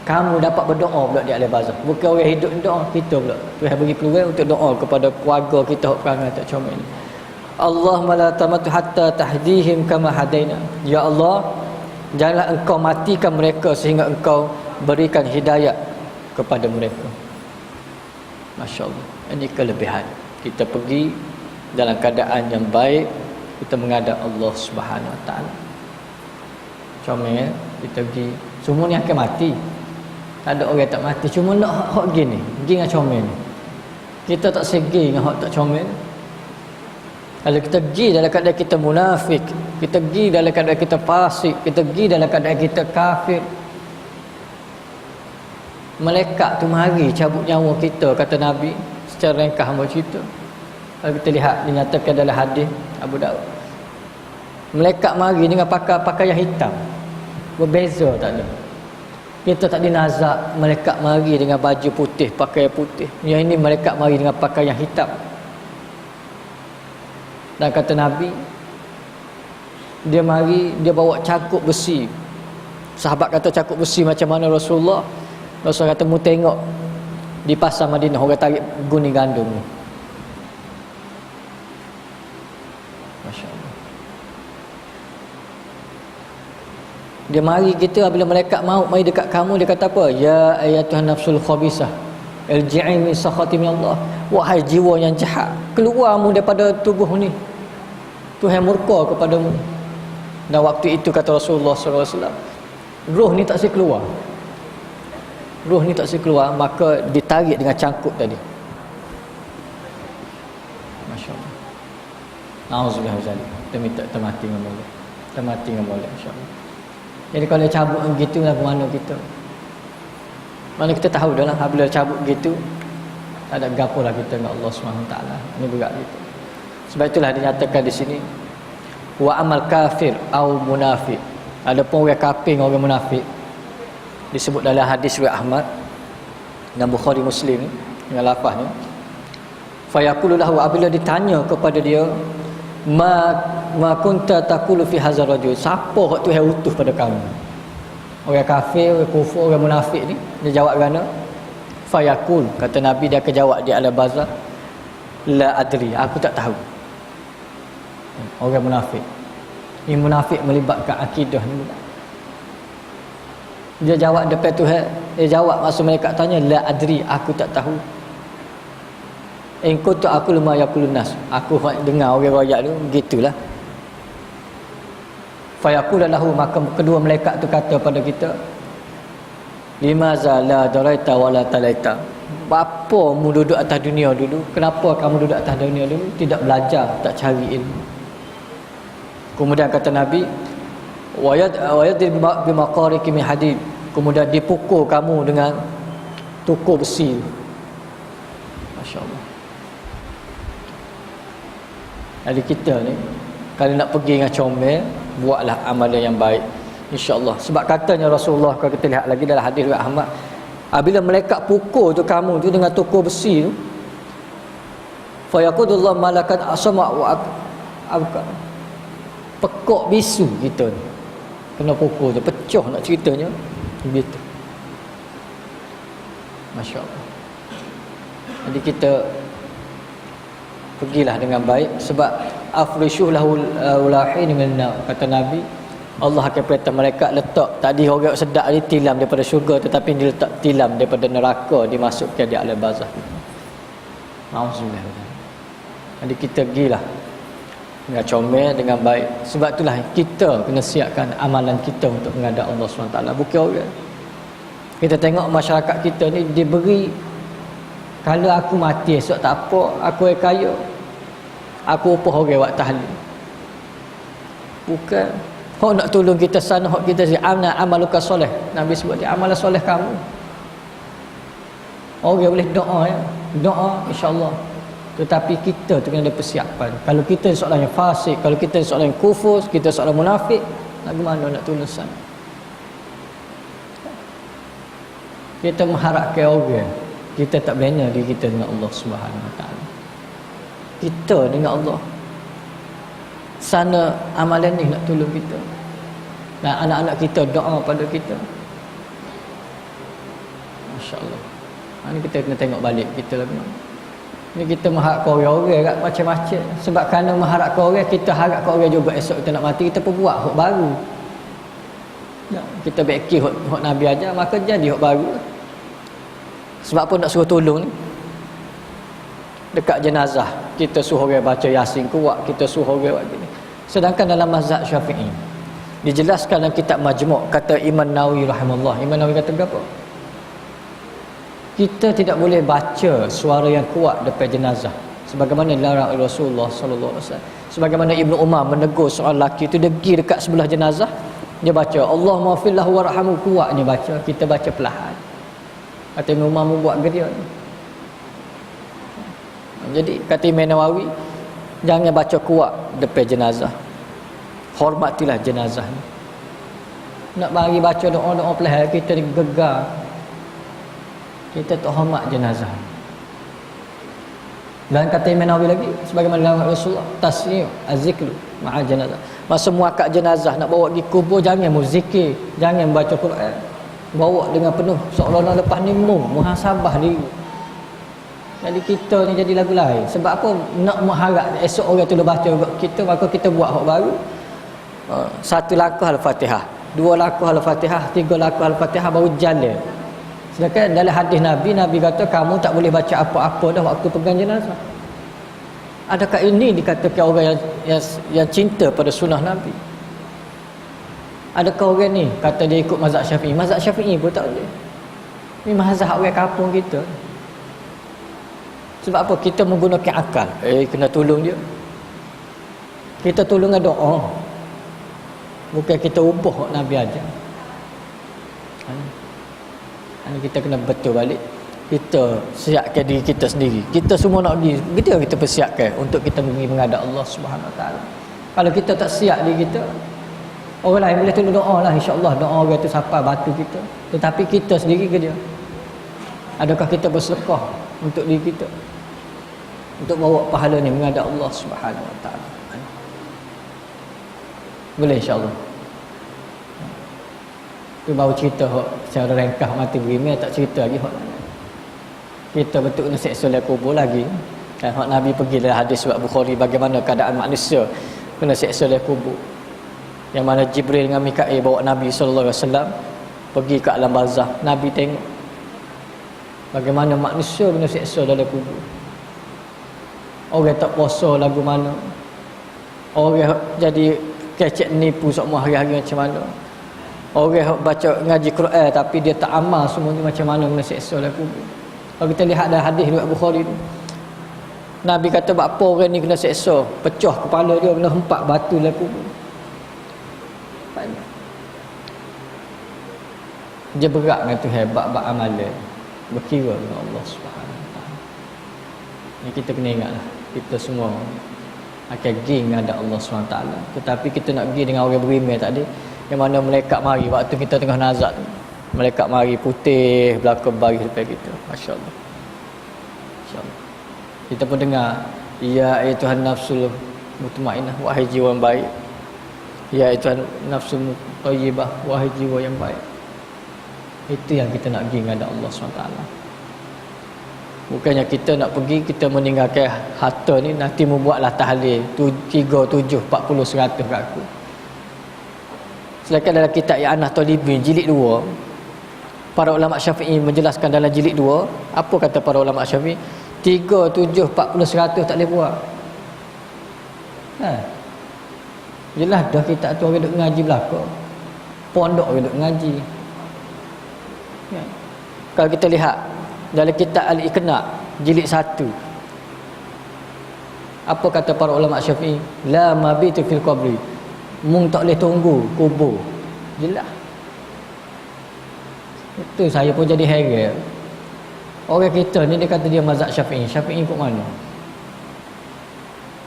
kamu dapat berdoa pula di alam barzakh. Bukan orang hidup doa, kita pula. Tuhan bagi peluang untuk doa kepada keluarga kita hok perangai tak comel ni. Allahumma la tamatu hatta tahdihim kama hadaina. Ya Allah, janganlah engkau matikan mereka sehingga engkau berikan hidayah kepada mereka. Masya Allah. Ini kelebihan. Kita pergi dalam keadaan yang baik, kita menghadap Allah Subhanahu Wa Taala. Comel, kita pergi. Semua ni akan mati. Tak ada orang tak mati. Cuma nak hak gini, pergi dengan comel ni. Kita tak segi dengan hak tak comel. Kalau kita pergi dalam keadaan kita munafik, kita pergi dalam keadaan kita fasik, kita pergi dalam keadaan kita kafir, malaikat tu mari cabut nyawa kita, kata Nabi secara ringkas hamba cerita. Kalau kita lihat dinyatakan dalam hadis Abu Daud, malaikat mari dengan pakaian hitam, berbeza tak ada. Kita tak dinazak malaikat mari dengan baju putih, pakaian putih. Yang ini malaikat mari dengan pakaian hitam. Dan kata Nabi, dia mari, dia bawa cangkuk besi. Sahabat kata cangkuk besi macam mana Rasulullah? Rasulullah kata, mu tengok di pasar Madinah orang tarik guni gandum ni. Masya Allah. Dia mari kita, bila malaikat maut mari dekat kamu, dia kata apa? Ya ayatuhan nafsul khabisah, irji'i min sakhati min Allah. Wahai jiwa yang jahat, keluarmu daripada tubuh ni, Tuhan murka kepadamu. Dan waktu itu kata Rasulullah SAW, roh ni tak boleh keluar. Roh ni tak boleh keluar, maka ditarik dengan cangkuk tadi. Masya Allah. Na'udzubillah zalik. Kita minta termati dengan Allah. Termati dengan Allah, insya-Allah. Jadi kalau cabut begitu, lagu mana kita? Mana kita tahu dah lah, bila cabut begitu, ada gapo lah kita dengan Allah SWT. Ini berat kita. Sebab itulah dinyatakan di sini, wa amal kafir au munafiq. Adapun orang kafir dengan orang munafik disebut dalam hadis riwayat Ahmad dan Bukhari Muslim dengan lafaz ni, fa yaqulu lahu, apabila ditanya kepada dia, ma kunta taqulu fi hadzal rajul, siapa hak Tuhan utus pada kamu? Orang kafir, orang kufur, orang munafik ni, dia jawab kerana fayaqul, kata Nabi, dia akan jawab di alam barzakh, la adri, aku tak tahu. Orang munafik. Ini munafik melibatkan akidah ni. Dia jawab depan Tuhan, dia jawab masa mereka tanya, la adri, aku tak tahu. In kuntu aqulu ma yaqulun nas, aku dengar orang royak tu begitulah. Fayaqul lahu, maka kedua malaikat tu kata pada kita, limaza la daraita wala talaita. Apa mu duduk atas dunia dulu? Kenapa kamu duduk atas dunia dulu? Tidak belajar, tak cari ilmu. Kemudian kata Nabi, wayad bimaqariki min hadid. Kemudian dipukul kamu dengan tukul besi. Masya-Allah. Jadi kita ni kalau nak pergi dengan comel, buatlah amalan yang baik, insya-Allah. Sebab katanya Rasulullah, kalau kita lihat lagi dalam hadis riwayat Ahmad, apabila malaikat pukul tu kamu tu dengan tukul besi tu, fa yaqudullah malakan asma wa abqa, pekok bisu kita ni kena pukul tu, pecah nak ceritanya begitu. Masya-Allah. Jadi kita pergilah dengan baik, sebab afrishuh lahul ulahin minna, kata Nabi, Allah akan perintah malaikat letak tadi orang sedap ni tilam daripada syurga, tetapi dia letak tilam daripada neraka dimasukkan di alam barzakh. Auzubillah. Jadi kita pergilah dengan comel, dengan baik. Sebab itulah kita kena siapkan amalan kita untuk menghadap Allah SWT. Bukan orang. Kita tengok masyarakat kita ni diberi, kalau aku mati esok tak apa, aku kaya, aku upah orang buat tahlil. Bukan. Hak nak tolong kita sana, hak kita si amna amaluka soleh. Nabi sebut dia amalan soleh kamu. Orang boleh doa ya. Doa insya-Allah. Tetapi kita tu kena ada persiapan. Kalau kita seorang yang fasik, kalau kita seorang yang kufur, kita seorang munafik, bagaimana nak tolong sana? Kita mengharapkan orang, kita tak bina diri kita dengan Allah Subhanahu Wa Taala. Kita dengan Allah. Sana amalan ni nak tolong kita. Dan anak-anak kita doa pada kita. Masya-Allah. Ini kita kena tengok balik kita lah. Ni kita mengharapkan orang-orang kat macam-macam. Sebab kerana mengharapkan orang, kita harapkan orang juga esok kita nak mati, kita pun buat hak baru. Ya, kita beki hak Nabi ajar, maka jadi hak baru. Sebab apa nak suruh tolong ni? Dekat jenazah, kita suruh orang baca Yasin kuat, kita suruh orang buat gini. Sedangkan dalam mazhab Syafi'i, dijelaskan dalam kitab Majmu', kata Imam Nawawi rahimahullah. Imam Nawawi kata apa? Kita tidak boleh baca suara yang kuat depan jenazah sebagaimana dilarang oleh Rasulullah sallallahu alaihi wasallam. Sebagaimana Ibnu Umar menegur seorang lelaki itu, dia pergi dekat sebelah jenazah, dia baca Allahumma fillahu warhamhu, kuat dia baca, kita baca perlahan. Kata Ibnu Umar membuat geria. Jadi kata Imam Nawawi, jangan baca kuat depan jenazah. Hormatilah jenazah ni. Nak bagi baca doa-doa perlahan, kita gegar. Kita tak hormat jenazah. Dan kata Imam Nawawi lagi, sebagaimana dalam Rasulullah, tasmi' az-zikr ma'a jenazah. Masa muakat jenazah nak bawa pergi kubur, jangan muzikir, jangan baca Quran. Bawa dengan penuh seolah-olah lepas ni muhasabah diri. Jadi kita ni jadi lagu lain. Sebab apa? Nak mengharap esok orang tu baca kita, maka kita buat hak baru. Satu langkah Al-Fatihah, dua langkah Al-Fatihah, tiga langkah Al-Fatihah, baru jalan. Sedangkan dalam hadis Nabi kata kamu tak boleh baca apa-apa dah waktu pegang jenazah. Adakah ini dikatakan orang yang cinta pada sunnah Nabi? Adakah orang ni kata dia ikut mazhab Syafi'i? Mazhab Syafi'i pun tak boleh. Ini mazhab orang kampung kita. Sebab apa? Kita menggunakan akal. Kena tolong dia. Kita tolong dengan doa. Bukan kita ubah Nabi ajar. Kita kena betul balik. Kita siapkan diri kita sendiri. Kita semua nak pergi, kita persiapkan untuk kita pergi menghadap Allah Subhanahu Wa Taala. Kalau kita tak siap diri kita, orang lain boleh tolong doa lah, insya-Allah doa orang tu sampai batu kita. Tetapi kita sendiri ke dia? Adakah kita bersedekah untuk diri kita? Untuk bawa pahala ni menghadap Allah Subhanahu Wa Taala. Boleh insya-Allah. Itu baru cerita secara ringkas mati berimeh, tak cerita lagi hak. Kita betul kena seksa dalam kubur lagi. Kan hak Nabi pergi dalam hadis surat Bukhari bagaimana keadaan manusia kena seksa dalam kubur. Yang mana Jibril dengan Mikail bawa Nabi sallallahu alaihi wasallam pergi ke alam barzakh. Nabi tengok bagaimana manusia kena seksa dalam kubur. Orang tak puasa lagu mana. Orang jadi kecek nipu semua hari-hari macam mana. Orang baca ngaji Quran tapi dia tak amal semua ni, macam mana kena seksa dalam kubur. Kalau kita lihat dalam hadis riwayat Bukhari ni, Nabi kata apa orang ni kena seksa, pecah kepala dia, kena hempak batu dalam kubur. Dia berat dengan Tuhan, bab amalan, berkira dengan Allah Subhanahu Wa Taala. Ni kita kena ingatlah, kita semua akan pergi dengan Allah Subhanahu Wa Taala. Tetapi kita nak pergi dengan orang berimeh tadi, yang mana malaikat mari waktu kita tengah nazak tu. Malaikat mari putih belakang baris depan kita. Masya-Allah. Masya-Allah. Kita pun dengar, ya Tuhan nafsul mutmainnah, wahai jiwa yang baik. Ya Tuhan nafsul thayyibah, wahai jiwa yang baik. Itu yang kita nak pergi dengan Allah SWT. Bukannya kita nak pergi, kita meninggalkan harta ni, nanti membuatlah tahlil 3, 7, 40, 100 kat aku. Sedangkan dalam kitab I'anah Talibin jilid 2, para ulama Syafi'i menjelaskan dalam jilid 2, apa kata para ulama Syafi'i? 3, 7, 40, 100 tak boleh buat. Jelas dah kitab tu orang duk ngaji belakang. Pondok orang duk ngaji. Kalau kita lihat dalam kitab Al-Iqna jilid 1, apa kata para ulama Syafi'i? La mabitu fil qabri, mung tak boleh tunggu kubur. Jelas. Itu saya pun jadi heran. Orang kita ni dia kata dia mazhab Syafi'i. Syafi'i ikut mana?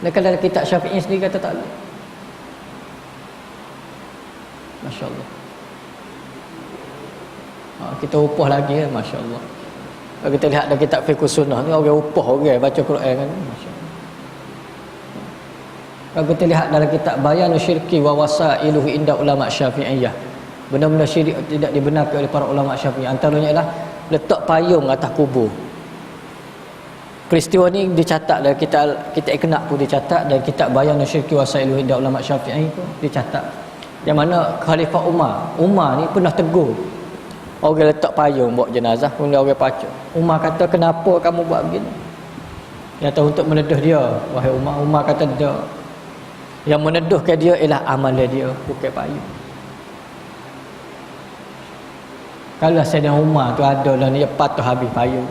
Dekat dalam kitab Syafi'i sendiri kata tak boleh. Masya-Allah. Kita upah lagi masya-Allah. Kalau kita lihat dalam kitab fiqh sunnah ni orang upah orang baca Quran kan, masya-Allah. Kalau kita lihat dalam kitab Bayanul Syirki wa Wasailuhu inda ulama Syafi'iyah, benda-benda syirik tidak dibenarkan oleh para ulama Syafi'i, antaranya ialah letak payung atas kubur. Peristiwa ni dicatat dalam kitab Iqna' pun dicatat, dan kitab Bayanul Syirki wa Wasailuhu inda ulama Syafi'i pun dicatat. Yang mana Khalifah Umar ni pernah tegur orang letak payung buat jenazah, kemudian orang pacak. Umar kata, kenapa kamu buat begini? Yang tahu untuk meneduh dia, wahai Umar. Umar kata, dia yang meneduhkan dia ialah amalan dia, bukan payung. Kalau Sayyidina Umar tu ada lah ni, dia patut habis payung.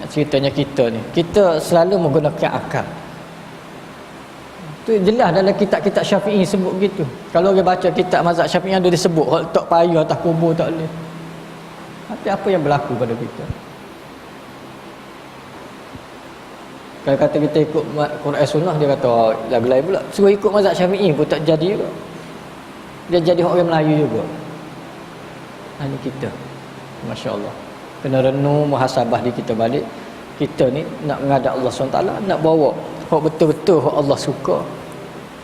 Ceritanya kita ni, kita selalu menggunakan akal. Tu jelas dalam kitab-kitab Syafi'i sebut gitu. Kalau orang baca kitab mazhab Syafi'i ada disebut hak letak payung atas kubur tak boleh. Tapi apa yang berlaku pada kita? Kalau kata kita ikut Quran Sunnah, dia kata lagu lain pula. Suruh ikut mazhab Syafi'i pun tak jadi juga. Dia jadi orang Melayu juga. Ini kita, masya-Allah. Kena renung muhasabah di kita balik. Kita ni nak menghadap Allah SWT, nak bawa hak betul-betul hak Allah suka.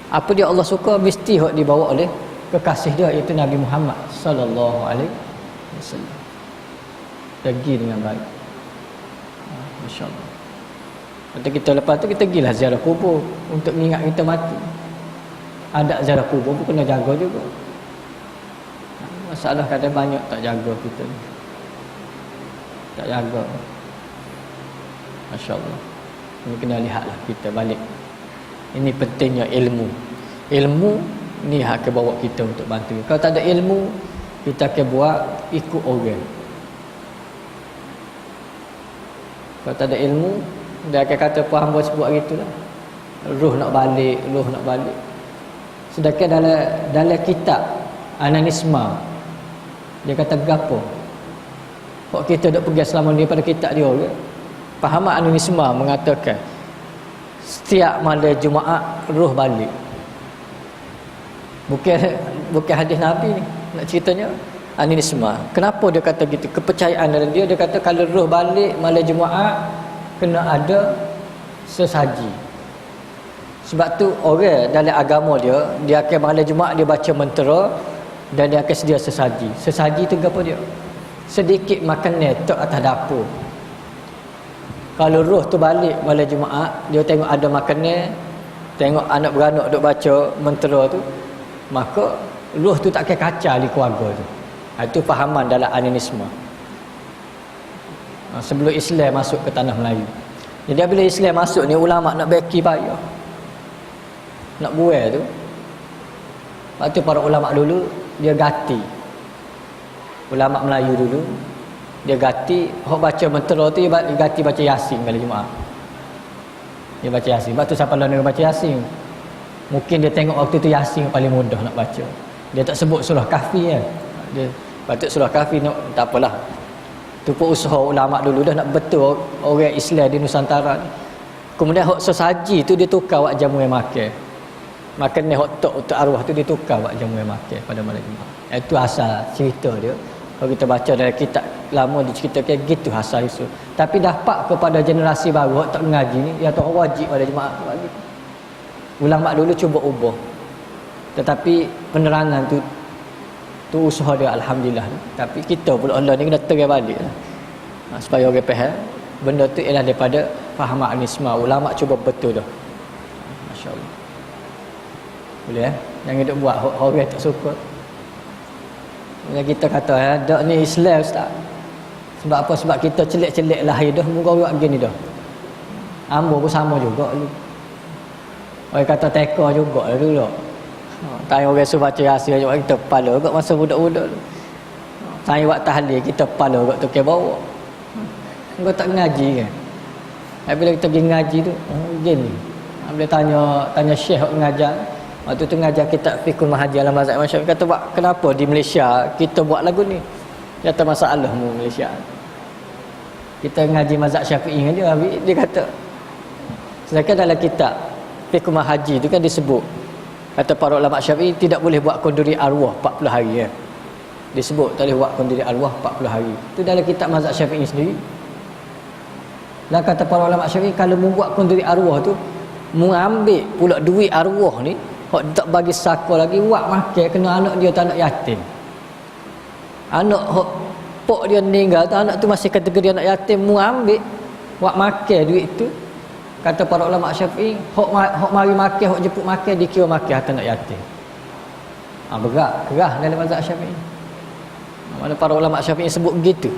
Apa dia Allah suka, mesti hak dibawa oleh kekasih dia, iaitu Nabi Muhammad sallallahu alaihi wasallam. Pergi dengan baik. Masya-Allah. Kata kita lepas tu kita pergilah ziarah kubur untuk mengingat kita mati. Ada ziarah kubur pun kena jaga juga. Masalah kadang banyak tak jaga kita ni. Tak jaga. Masya-Allah. Ini kena lihatlah kita balik. Ini pentingnya ilmu. Ilmu ni akan bawa kita untuk bantu. Kalau tak ada ilmu, kita akan buat ikut orang. Kalau tak ada ilmu, dia akan kata apa hamba sebut hari tu lah. Roh nak balik. Sedangkan dalam kitab Ananisma, dia kata gapo? Kok kita duk pergi selama ni pada kitab dia ke? Pahaman Ananisma mengatakan setiap malam Jumaat roh balik. Bukan hadis Nabi ni. Nak ceritanya Ananisma. Kenapa dia kata gitu? Kepercayaan dalam dia kata kalau roh balik malam Jumaat kena ada sesaji. Sebab tu orang dalam agama dia akan malam Jumaat dia baca mentera dan dia akan sedia sesaji. Sesaji tu apa dia? Sedikit makanan tok atas dapur. Kalau roh tu balik malam Jumaat, dia tengok ada makanan, tengok anak beranak duk baca mentera tu, maka roh tu tak akan kacau di keluarga tu. Itu fahaman dalam Ananisma. Sebelum Islam masuk ke tanah Melayu. Jadi bila Islam masuk ni, ulama nak beki payah. Nak buat tu. Waktu para ulama dulu dia ganti. Ulama Melayu dulu dia ganti hok baca mentera tu, dia ganti baca Yasin kali Jumaat. Dia baca Yasin. Sebab tu siapa lain baca Yasin. Mungkin dia tengok waktu tu Yasin paling mudah nak baca. Dia tak sebut surah Kahfi kan. Dia patut surah Kahfi tak apalah. Tu pun usaha ulama dulu dah nak betul orang Islam di Nusantara ni. Kemudian hok sesaji tu dia tukar wak jamu yang makan. Makan ni hok tok untuk arwah tu dia tukar wak jamu yang makan pada malam Jumaat. Itu asal cerita dia. Kalau kita baca dalam kitab lama diceritakan gitu asal isu. Tapi dapat kepada generasi baru hok tak mengaji ni, dia tak wajib pada Jumaat bagi. Ulama dulu cuba ubah. Tetapi penerangan tu usaha dia alhamdulillah. Tapi kita pula Allah ni kena terang balik lah. Supaya orang faham benda tu ialah daripada faham Ananisma. Ulama cuba betul dah. Masya-Allah. Boleh jangan duk buat orang tak suka. Yang kita kata dak ni Islam ustaz. Sebab apa? Sebab kita celik-celik lahir dah muka buat gini dah. Ambo pun sama juga dulu. Orang kata teka juga dulu. Tanya orang suruh baca Yasin kita kepala juga masa budak-budak tu. Tanya buat tahlil kita kepala juga tu ke bawah. Engkau tak ngaji kan? Bila kita pergi ngaji tu, gini. Bila tanya syekh ngajar, waktu tu ngajar kitab Fiqhul Mahajir dalam mazhab Imam Syafi'i, kata kenapa di Malaysia kita buat lagu ni? Kata masalah mu Malaysia. Kita ngaji mazhab Syafi'i dengan dia, dia kata sedangkan dalam kitab Fiqhul Mahajir tu kan disebut kata para ulama Syafi'i tidak boleh buat konduri arwah 40 hari ya. disebut tak boleh buat kenduri arwah 40 hari. Itu dalam kitab mazhab Syafi'i sendiri. Dan kata para ulama Syafi'i, kalau membuat kenduri arwah tu, mengambil pula duit arwah ni, hok tak bagi saka lagi, buat makan kena anak dia tak anak yatim. Anak hok pok dia meninggal tu, anak tu masih kategori anak yatim, mengambil buat makan duit tu. Kata para ulama Syafi'i, hok mari makan, hok jemput makan, dikira makan harta anak yatim. Berat, kerah dalam mazhab Syafi'i. Mana para ulama Syafi'i sebut begitu.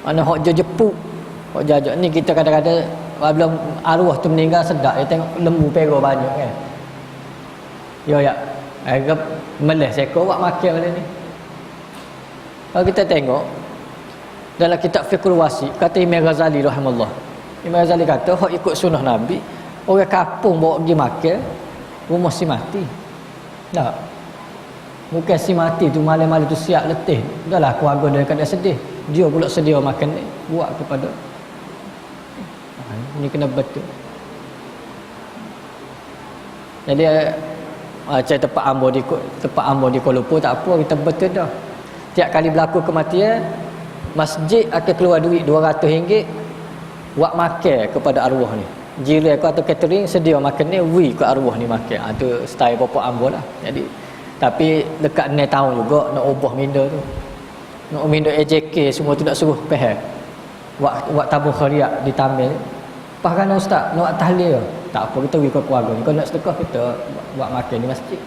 Mana hok jemput, hok jajak ni kita kadang-kadang belum arwah tu meninggal sedap, dia tengok lembu perah banyak kan. Yo ya, agak meleh seekor buat makan benda ni. Kalau kita tengok dalam kitab Fiqhul Wasi, kata Imam Ghazali rahimahullah. Imam Ghazali kata hok ikut sunnah Nabi, orang kampung bawa pergi makan, rumah si mati. Tak. Bukan si mati tu malam-malam tu siap letih. Dahlah keluarga dia kena sedih. Dia pula sedia makan ni, buat kepada. Ini kena betul. Jadi macam tempat Ambo di Kuala Lumpur tak apa, kita betul dah. Tiap kali berlaku kematian, masjid akan keluar duit RM200 buat makan kepada arwah ni. Jiran aku atau catering sedia makan ni, ke arwah ni makan. Itu style bapa Ambo lah. Jadi tapi dekat 6 tahun juga nak ubah minda tu. Nak minda AJK semua tu nak suruh pihak. Buat tabung khariat di Tamil. Pas kan ustaz nak tahlil. Tak apa, kita pergi ke keluarga ni. Kalau nak sedekah kita buat makan di masjid.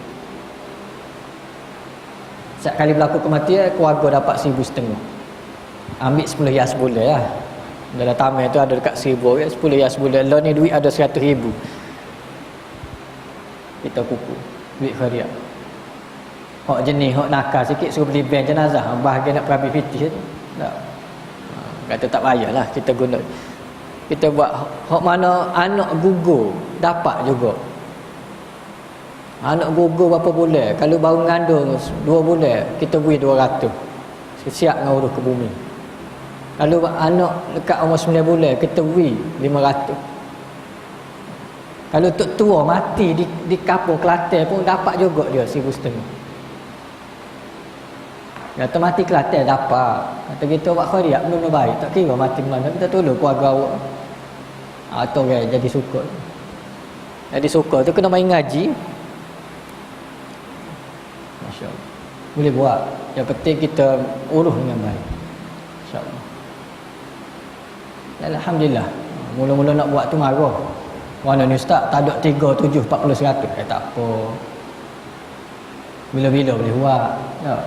Setiap kali berlaku kematian, keluarga dapat RM1,500. Ambil 10 hias bulan lah. Dalam Tamil tu ada dekat RM1,000 kan, 10 hias bulan. Lo ni duit ada RM100,000. Kita kuku duit khariat. Hak jenis, hak nakal sikit suruh beli bank jenazah. Bahagian nak perhabis fitih tu. Tak. Kata tak payahlah kita guna. Kita buat hak mana anak gugur dapat juga. Anak gugur berapa bulan? Kalau baru mengandung 2 bulan, kita beri 200. Siap dengan urus ke bumi. Kalau anak dekat umur 9 bulan, kita beri 500. Kalau tok tua mati di kampung Kelantan pun dapat juga dia RM1,500. Kata mati Kelantan dapat. Kata kita buat khariat belum baik, tak kira mati mana, kita tolong keluarga awak. Atau orang jadi suka. Jadi suka tu kena main ngaji. Masya-Allah. Boleh buat. Yang penting kita urus dengan baik. Insya-Allah. Alhamdulillah. Mula-mula nak buat tu marah. Mana ni ustaz tak ada 3, 7, 40, 100. Tak apa. Bila-bila boleh buat. Tak.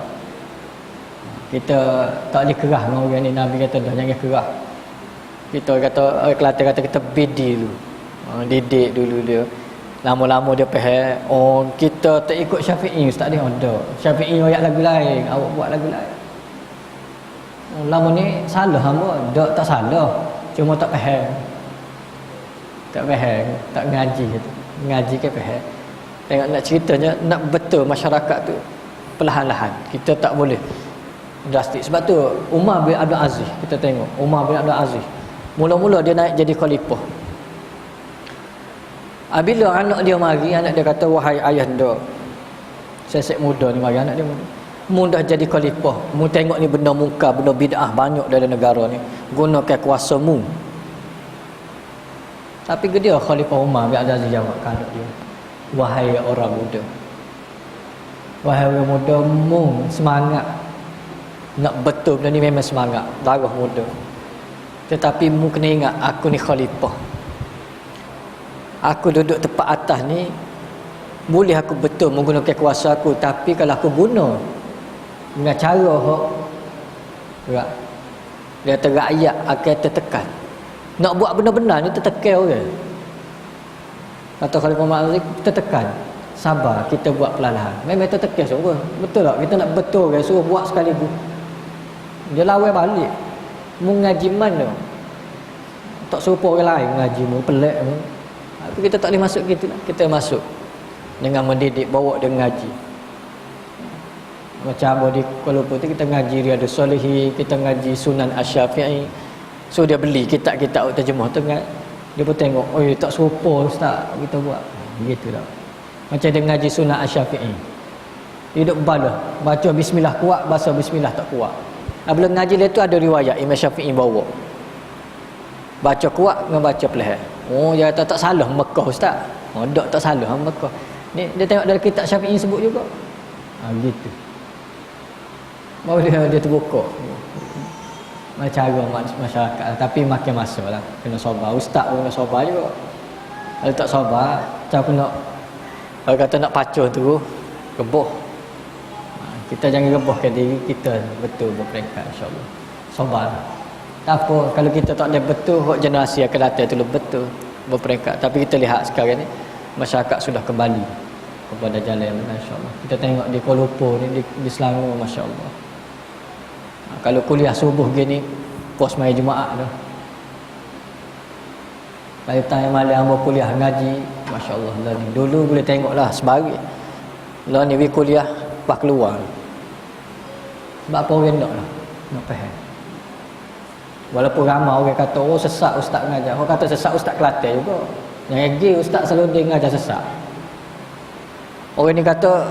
Kita tak boleh kerah dengan orang ni. Nabi kata dah jangan kerah. Kita kata orang Kelantan kata kita bidi dulu. Didik dulu dia. Lama-lama dia faham, oh kita tak ikut Syafi'i ustaz dia. Ada. Syafi'i royak lagu lain, awak buat lagu lain. Lama ni salah hamba, tak salah. Cuma tak faham. Tak faham, tak ngaji gitu. Ngaji ke faham. Tengok nak ceritanya nak betul masyarakat tu perlahan-lahan. Kita tak boleh drastik. Sebab tu Umar bin Abdul Aziz, kita tengok Umar bin Abdul Aziz. Mula-mula dia naik jadi khalifah. Bila anak dia mari, anak dia kata wahai ayahanda. Sesek muda ni mari anak dia mudah jadi khalifah. Mu tengok ni benda munkar, benda bid'ah banyak dalam negara ni. Gunakan kuasamu. Tapi dia Khalifah Umar bin Abdul Aziz jawab kat anak dia. Wahai orang muda. Wahai orang muda, mu semangat. Nak betul benda ni memang semangat, darah muda. Tetapi mu kena ingat aku ni khalifah. Aku duduk tempat atas ni, boleh aku betul menggunakan kuasa aku, tapi kalau aku guna dengan cara dia rakyat akan tertekan. Nak buat benda-benda ni tertekan orang. Kata Khalifah Umar Aziz, tertekan. Sabar, kita buat perlahan. Memang tertekan semua. Betul tak? Kita nak betul orang suruh buat sekaligus. Dia lawan balik. Mu ngaji mana? Tak suruh orang lain ngaji mu, pelik mu. Tapi kita tak boleh masuk gitu. Kita masuk dengan mendidik, bawa dia ngaji. Macam abang di Kuala Lumpur tu kita ngaji Riyadhus Shalihin, kita ngaji Sunan Asy-Syafi'i. So dia beli kitab-kitab terjemah tu kan. Dia pun tengok, oh tak serupa ustaz kita buat. Begitu dah. Macam dia ngaji Sunan Asy-Syafi'i. Hidup bala. Baca bismillah kuat, baca bismillah tak kuat. Belum ngaji dia tu ada riwayat Imam Syafi'i bawa. Baca kuat dengan baca perlahan. Oh, dia kata tak salah Mekah ustaz. Oh, tak salah Mekah. Ni dia tengok dalam kitab Syafi'i sebut juga. Gitu. Baru dia terbuka. Cara masyarakat, tapi makin masa lah. Kena sabar. Ustaz pun kena sabar juga. Kalau tak sabar, macam nak, kalau kata nak pacuh tu, reboh. Kita jangan rebahkan diri kita betul berperingkat, insyaAllah. Sabar. Tak apa, kalau kita tak ada betul, generasi akan datang itu betul berperingkat. Tapi kita lihat sekarang ni, masyarakat sudah kembali kepada jalan yang benar, insyaAllah. Kita tengok di Kuala Lumpur ni, di Selangor, Masya Allah. Kalau kuliah subuh gini, pos mai Jumaat dah. Kalau tanya malam hamba kuliah ngaji, Masya Allah lah ni. Dulu boleh tengoklah sebari. Lah ni pergi kuliah, lepas keluar. Sebab apa orang nak faham. Walaupun ramai orang kata, oh sesak ustaz mengajar. Orang kata sesak ustaz Kelantan juga. Yang lagi ustaz selalu dia mengajar sesak. Orang ni kata,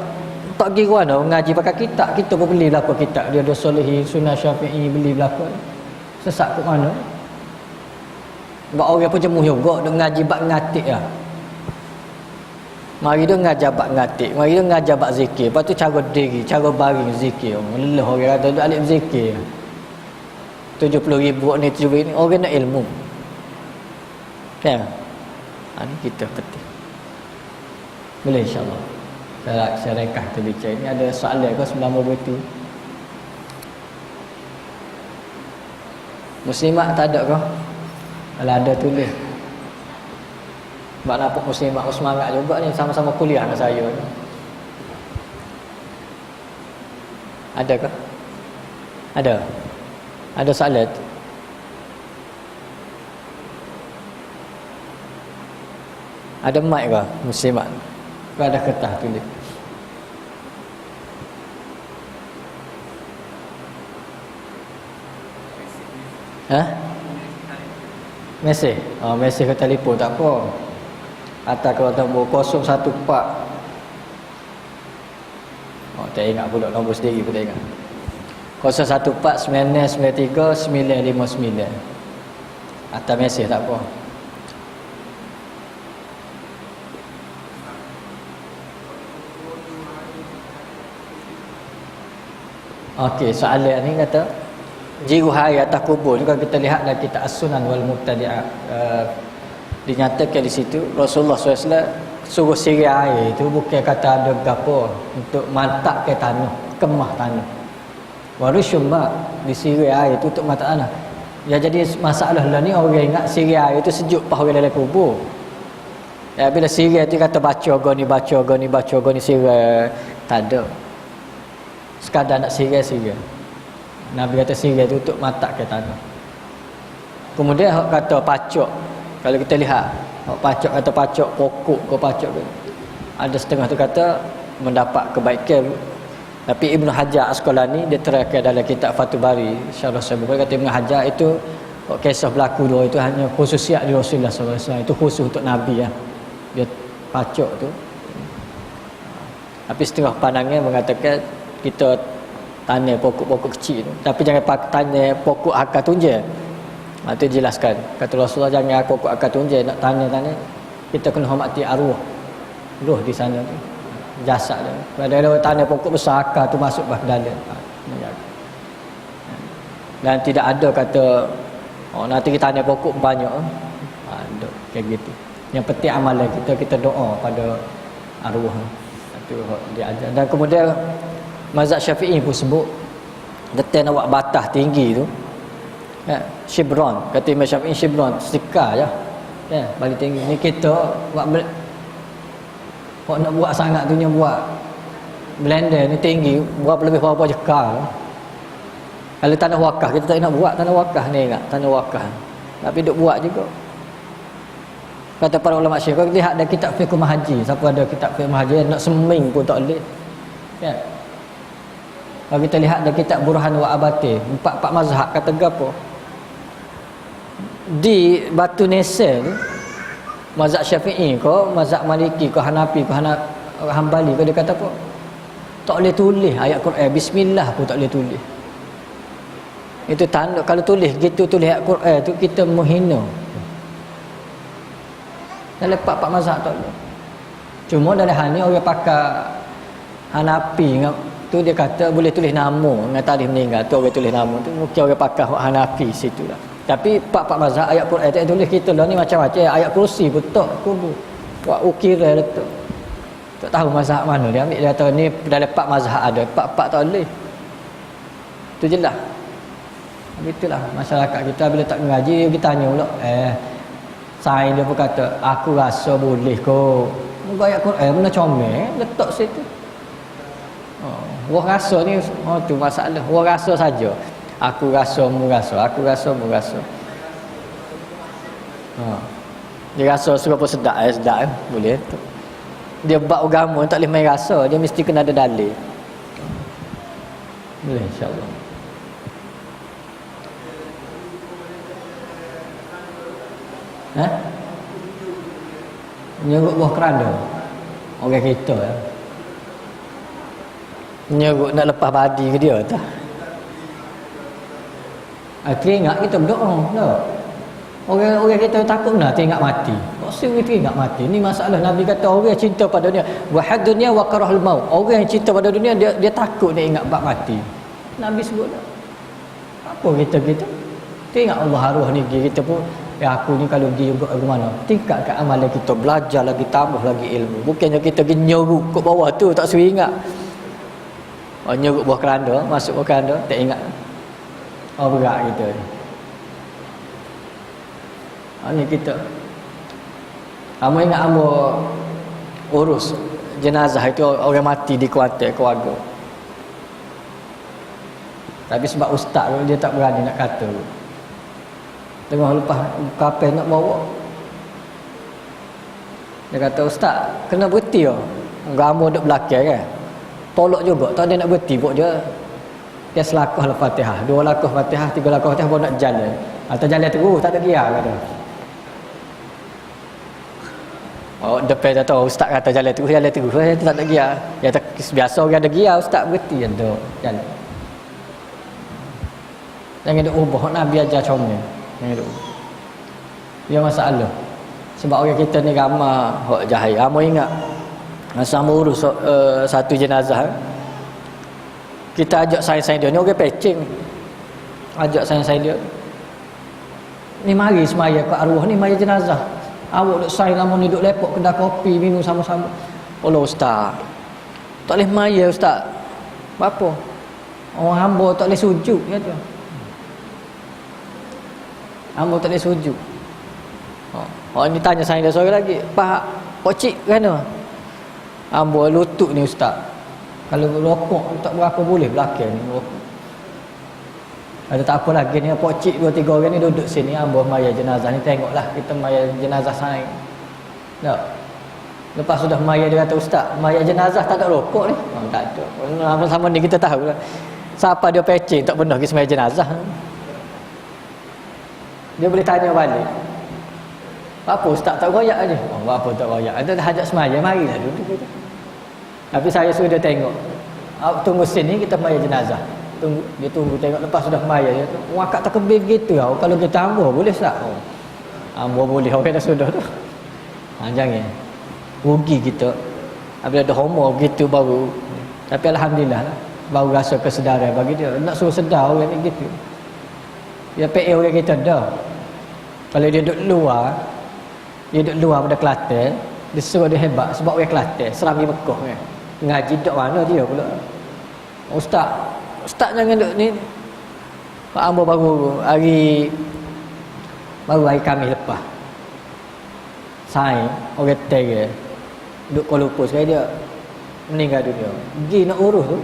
tak pergi ke mana mengaji pakai kitab. Kita pun beli belakang kitab. Dia ada Solihin, Sunnah Syafi'i, beli belakang. Sesak ke mana? Sebab orang pun jemuh juga. Dia mengaji bak ngatik lah. Mari dia ngajar bak ngatik. Mari dia ngajar bak zikir. Lepas tu cara diri, cara baring zikir. Lelah orang kata, dia alik zikir. 70,000 ni 70,000 ni orang nak ilmu. Kan? Ini kita penting. Boleh insyaAllah. Saya rekah kita bicara ni. Ada soalan ke sebelum begitu? Muslimat tak ada ke? Kalau ada tulis. Sebab nampak muslimat semangat juga ni. Sama-sama kuliah dengan saya ni. Ada ke? Ada? Ada soalan? Ada mic ke muslimat? Ke ada kertas tulis? Mesej? Mesej ke telefon tak apa. Atau kalau nombor 014. Tak ingat pula nombor sendiri pun tak ingat. 014 993 959. Atau mesej tak apa. Okey, soalan ni kata jiru hari atas kubur ni kalau kita lihat dalam kitab As-Sunan wal Mubtadi'ah, dinyatakan di situ Rasulullah SAW suruh siram air itu bukan kata ada gapo untuk mantap ke tanah, kemah tanah. Baru syumba disiram air itu untuk mantap tanah. Ya, jadi masalah lah ni orang ingat siram air itu sejuk pas orang dalam kubur. Ya, bila siram tu kata baca goni baca goni baca goni siram, tak ada. Sekadar nak siram. Nabi kata siram tu untuk matak ke tanah. Kemudian hak kata pacok. Kalau kita lihat hak pacok kata pacok pokok ke pacok ke. Ada setengah tu kata mendapat kebaikan. Tapi Ibnu Hajar Asqalani dia terangkan dalam kitab Fathul Bari Syarah Sahih Bukhari, kata Ibnu Hajar itu kisah berlaku dua itu hanya khususiat di Rasulullah SAW. Itu khusus untuk Nabi ya. Dia pacok tu. Tapi setengah pandangan mengatakan kita tanam pokok-pokok kecil tu. Tapi jangan tanam pokok akar tunjang. Itu jelaskan. Kata Rasulullah jangan pokok akar tunjang, nak tanam kita kena hormati arwah. Roh di sana tu. Jasad dia. Kalau tanam pokok besar akar tu masuk ke dalam. Dan tidak ada kata nanti kita tanam pokok banyak. Ada kayak gitu. Yang penting amalan kita doa pada arwah. Itu dia ajar. Dan kemudian mazhab Syafi'i pun sebut detain awak batas tinggi tu ya, shibron, kata Imam Syafi'i shibron sedekah je ya, balik tinggi ni kita buat nak buat sangat tu nya buat blender ni tinggi buat lebih berapa jekar. Kalau tanah wakaf kita tak nak buat tanah wakaf ni ingat tanah wakaf tapi duk buat juga. Kata para ulama Syiah, kalau lihat ada kitab fiqh haji, siapa ada kitab fiqh haji nak seming pun tak boleh ya. Kalau kita lihat dalam kitab Burhan wa Abati, empat mazhab kata gapo? Di Batu Nesel, mazhab Syafi'i ke, mazhab Maliki ke, Hanafi ke, Hambali ke, dia kata apa? Tak boleh tulis ayat Quran. Bismillah pun tak boleh tulis. Itu tanda kalau tulis gitu, tulis ayat Quran tu kita menghina. Dalam pak mazhab tak boleh. Cuma dalam hal ni orang pakai Hanafi tu dia kata boleh tulis nama dengan tarikh meninggal tu, orang tulis nama tu mungkin orang pakai Hanafi situ lah. Tapi pak mazhab ayat Quran tak tulis kita lah ni macam-macam. Ayat kursi pun tak kubur. Buat ukira letak. Tak tahu mazhab mana dia ambil, dia kata ni dalam pak mazhab ada, pak tak boleh. Tu jelas. Begitulah masyarakat kita bila tak mengaji kita tanya pula saya dia pun kata aku rasa boleh kot. Muka ayat Quran benda comel letak situ. Wah rasa ni tu masalah. Wah rasa saja. Aku rasa mu rasa, aku rasa mu rasa. Dia rasa serupa sedap sedap boleh tu. Dia bab agama tak boleh main rasa, dia mesti kena ada dalil. Boleh insya-Allah. Nyeruk buah keranda orang kita nyeruk nak lepas badi ke dia tak? Teringat kita berdoa tak? Orang kita takut nak teringat mati. Kok sering teringat mati? Ni masalah. Nabi kata orang yang cinta pada dunia wa hadunya wa karahul maut. Orang yang cinta pada dunia dia takut nak ingat bab mati. Nabi sebut tak? Apa kita teringat Allah arwah ni kita pun aku ni kalau pergi juga ke mana tingkatkan amalan kita, belajar lagi, tambah lagi ilmu. Bukannya kita pergi nyeruk kat bawah tu tak suruh ingat. Nyeruk buah keranda, masuk buah keranda tak ingat. Berat kita ni. Ni kita kamu ingat kamu urus jenazah itu orang mati di kuartal keluarga. Tapi sebab ustaz dia tak berani nak kata. Tengah lepas kapal nak bawa, dia kata ustaz kena berhenti lah. Kamu duduk belakang kan, tolak juga tak ada nak berhenti buat je. Dia selakah Al-Fatihah, 2 lakah Fatihah, 3 lakah Fatihah baru nak jalan. Atau jalan terus tak ada gear kata. Depan dia tahu ustaz kata jalan terus tak ada gear. Ya biasa orang ada gear, ustaz berhenti je duduk jalan. Jangan duk ubah Nabi ajar comel. Dia masalah. Sebab orang kita ni ramai hak jahil. Kamu ingat masa urus satu jenazah, kita ajak sain-sain dia ni orang pecing. Ajak sain-sain dia. Ni mari semaya kat arwah ni, mari jenazah. Awak duk sain kamu ni duk lepok kedai kopi minum sama-sama. Allah ustaz. Tak boleh maya ustaz. Apa? Orang hamba tak boleh sujud kata. Hamba tak boleh sujud. Orang ni tanya saya dia seorang lagi. Pak cik kan? Hamba lutut ni ustaz. Kalau rokok tak berapa boleh belakang ni rokok. Ada tak apa lagi ni pak cik 2-3 orang ni duduk sini hamba maya jenazah ni, tengoklah kita maya jenazah saya. Tak. Lepas sudah maya dia kata ustaz, maya jenazah tak ada rokok ni. Tak ada. Sama-sama ni kita tahu lah. Siapa dia pecing tak benar pergi semaya jenazah. Dia boleh tanya balik. Apa ustaz tak royak aje? Apa tak royak? Ada hajat semaya, marilah duduk kita. Tapi saya sudah tengok. Tunggu sini kita maya jenazah. Dia tunggu tengok lepas sudah maya dia tu. Wakak tak kebir gitu tau. Kalau kita hamba boleh tak? Hamba boleh orang dah sudah tu. Jangan. Rugi kita. Apabila ada homo begitu baru. Tapi alhamdulillah lah. Baru rasa kesedaran bagi dia. Nak suruh sedar orang ni gitu. Dia PA orang kita dah. Kalau dia duduk luar pada Kelantan, dia suruh dia hebat sebab orang Kelantan Serami Mekah kan. Ngaji duduk mana dia pula. Ustaz jangan duduk ni. Pak Ambo baru hari Khamis lepas. Saya orang Terang duduk Kuala Lumpur sekali dia meninggal dunia. Pergi nak urus tu.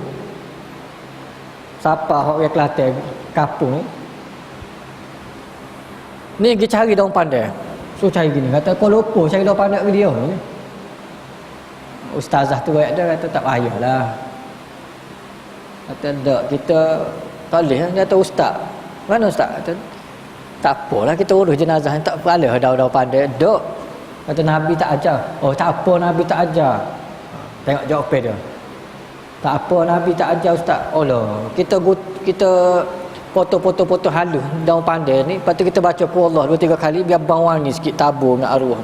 Siapa orang Kelantan kampung ni? Ni pergi cari daun pandai. So cari gini, kata Kuala Lumpur cari daun pandai ke dia ni. Ustazah tu dia kata tak payahlah. Kata tak, kita tak boleh. Dia kata ustaz. Mana ustaz? Kata tak apalah kita urus jenazah tak payah daun pandai. Dok. Kata Nabi tak ajar. Oh tak apa Nabi tak ajar. Tengok jawapan dia. Tak apa Nabi tak ajar ustaz. Oh lah, kita foto halus daun pandai ni, lepas tu kita baca qul Allah 2-3 kali biar bau wangi sikit tabur dengan arwah.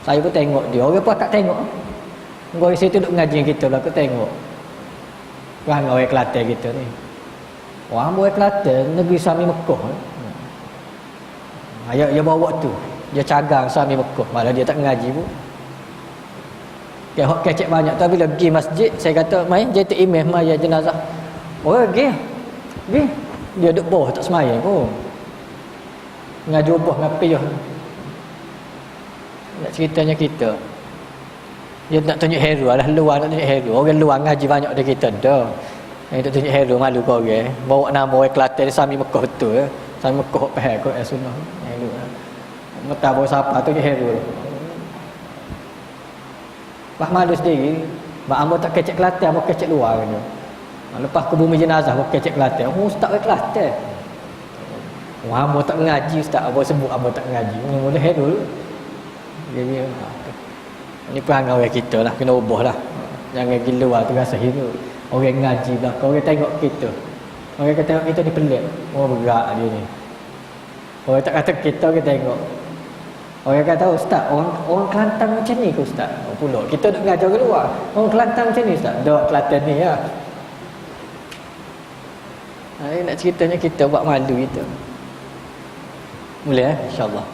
Saya pun tengok dia, orang pun tak tengok. Orang situ duduk mengaji dengan kita lah, aku tengok. Orang orang Kelantan kita ni. Orang orang Kelantan negeri Sami Mekah. Dia bawa tu, dia cagang Sami Mekah, malah dia tak mengaji pun. Kecek banyak. Tapi bila pergi masjid, saya kata mai jadi imam maya jenazah. Oh pergi dia duduk bawah tak semayang pun. Ngaji ubah ngapi yo. Nak ceritanya kita, dia nak tunjuk hero lah, luar nak tunjuk hero. Orang luar ngaji banyak dari kita dah. Yang nak tunjuk hero malu kau orang. Bawa nama orang Kelantan Sami Mekah betul. Sami Mekah pahal kau sunnah. Hero. Mata bawa siapa tunjuk hero. Pak malu sendiri, mak ambo tak kecek Kelantan, ambo kecek luar kan. Lepas ke bumi jenazah, ambo kecek Kelantan. Oh, ustaz orang Kelantan. Oh, ambo tak mengaji ustaz, ambo sebut ambo tak mengaji. Mula hedul. Dia ni perangai orang kita lah, kena ubah lah. Jangan pergi luar tu rasa hero. Orang ngaji belakang, orang tengok kita. Orang kata tengok kita ni pelik. Oh, bergerak dia ni. Orang tak kata kita, orang tengok. Orang kata ustaz, orang Kelantan macam ni ke ustaz? Oh, pula kita nak mengajar ke luar. Orang Kelantan macam ni ustaz? Dak Kelantan ni ya. Hari nak ceritanya kita buat malu kita. Boleh insya-Allah.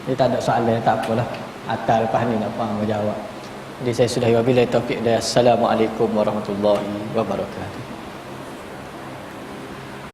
Dia tak ada soalan, tak apalah. Atal lepas ni nak faham jawab. Jadi saya sudah wabillahi taufik dan assalamualaikum warahmatullahi wabarakatuh.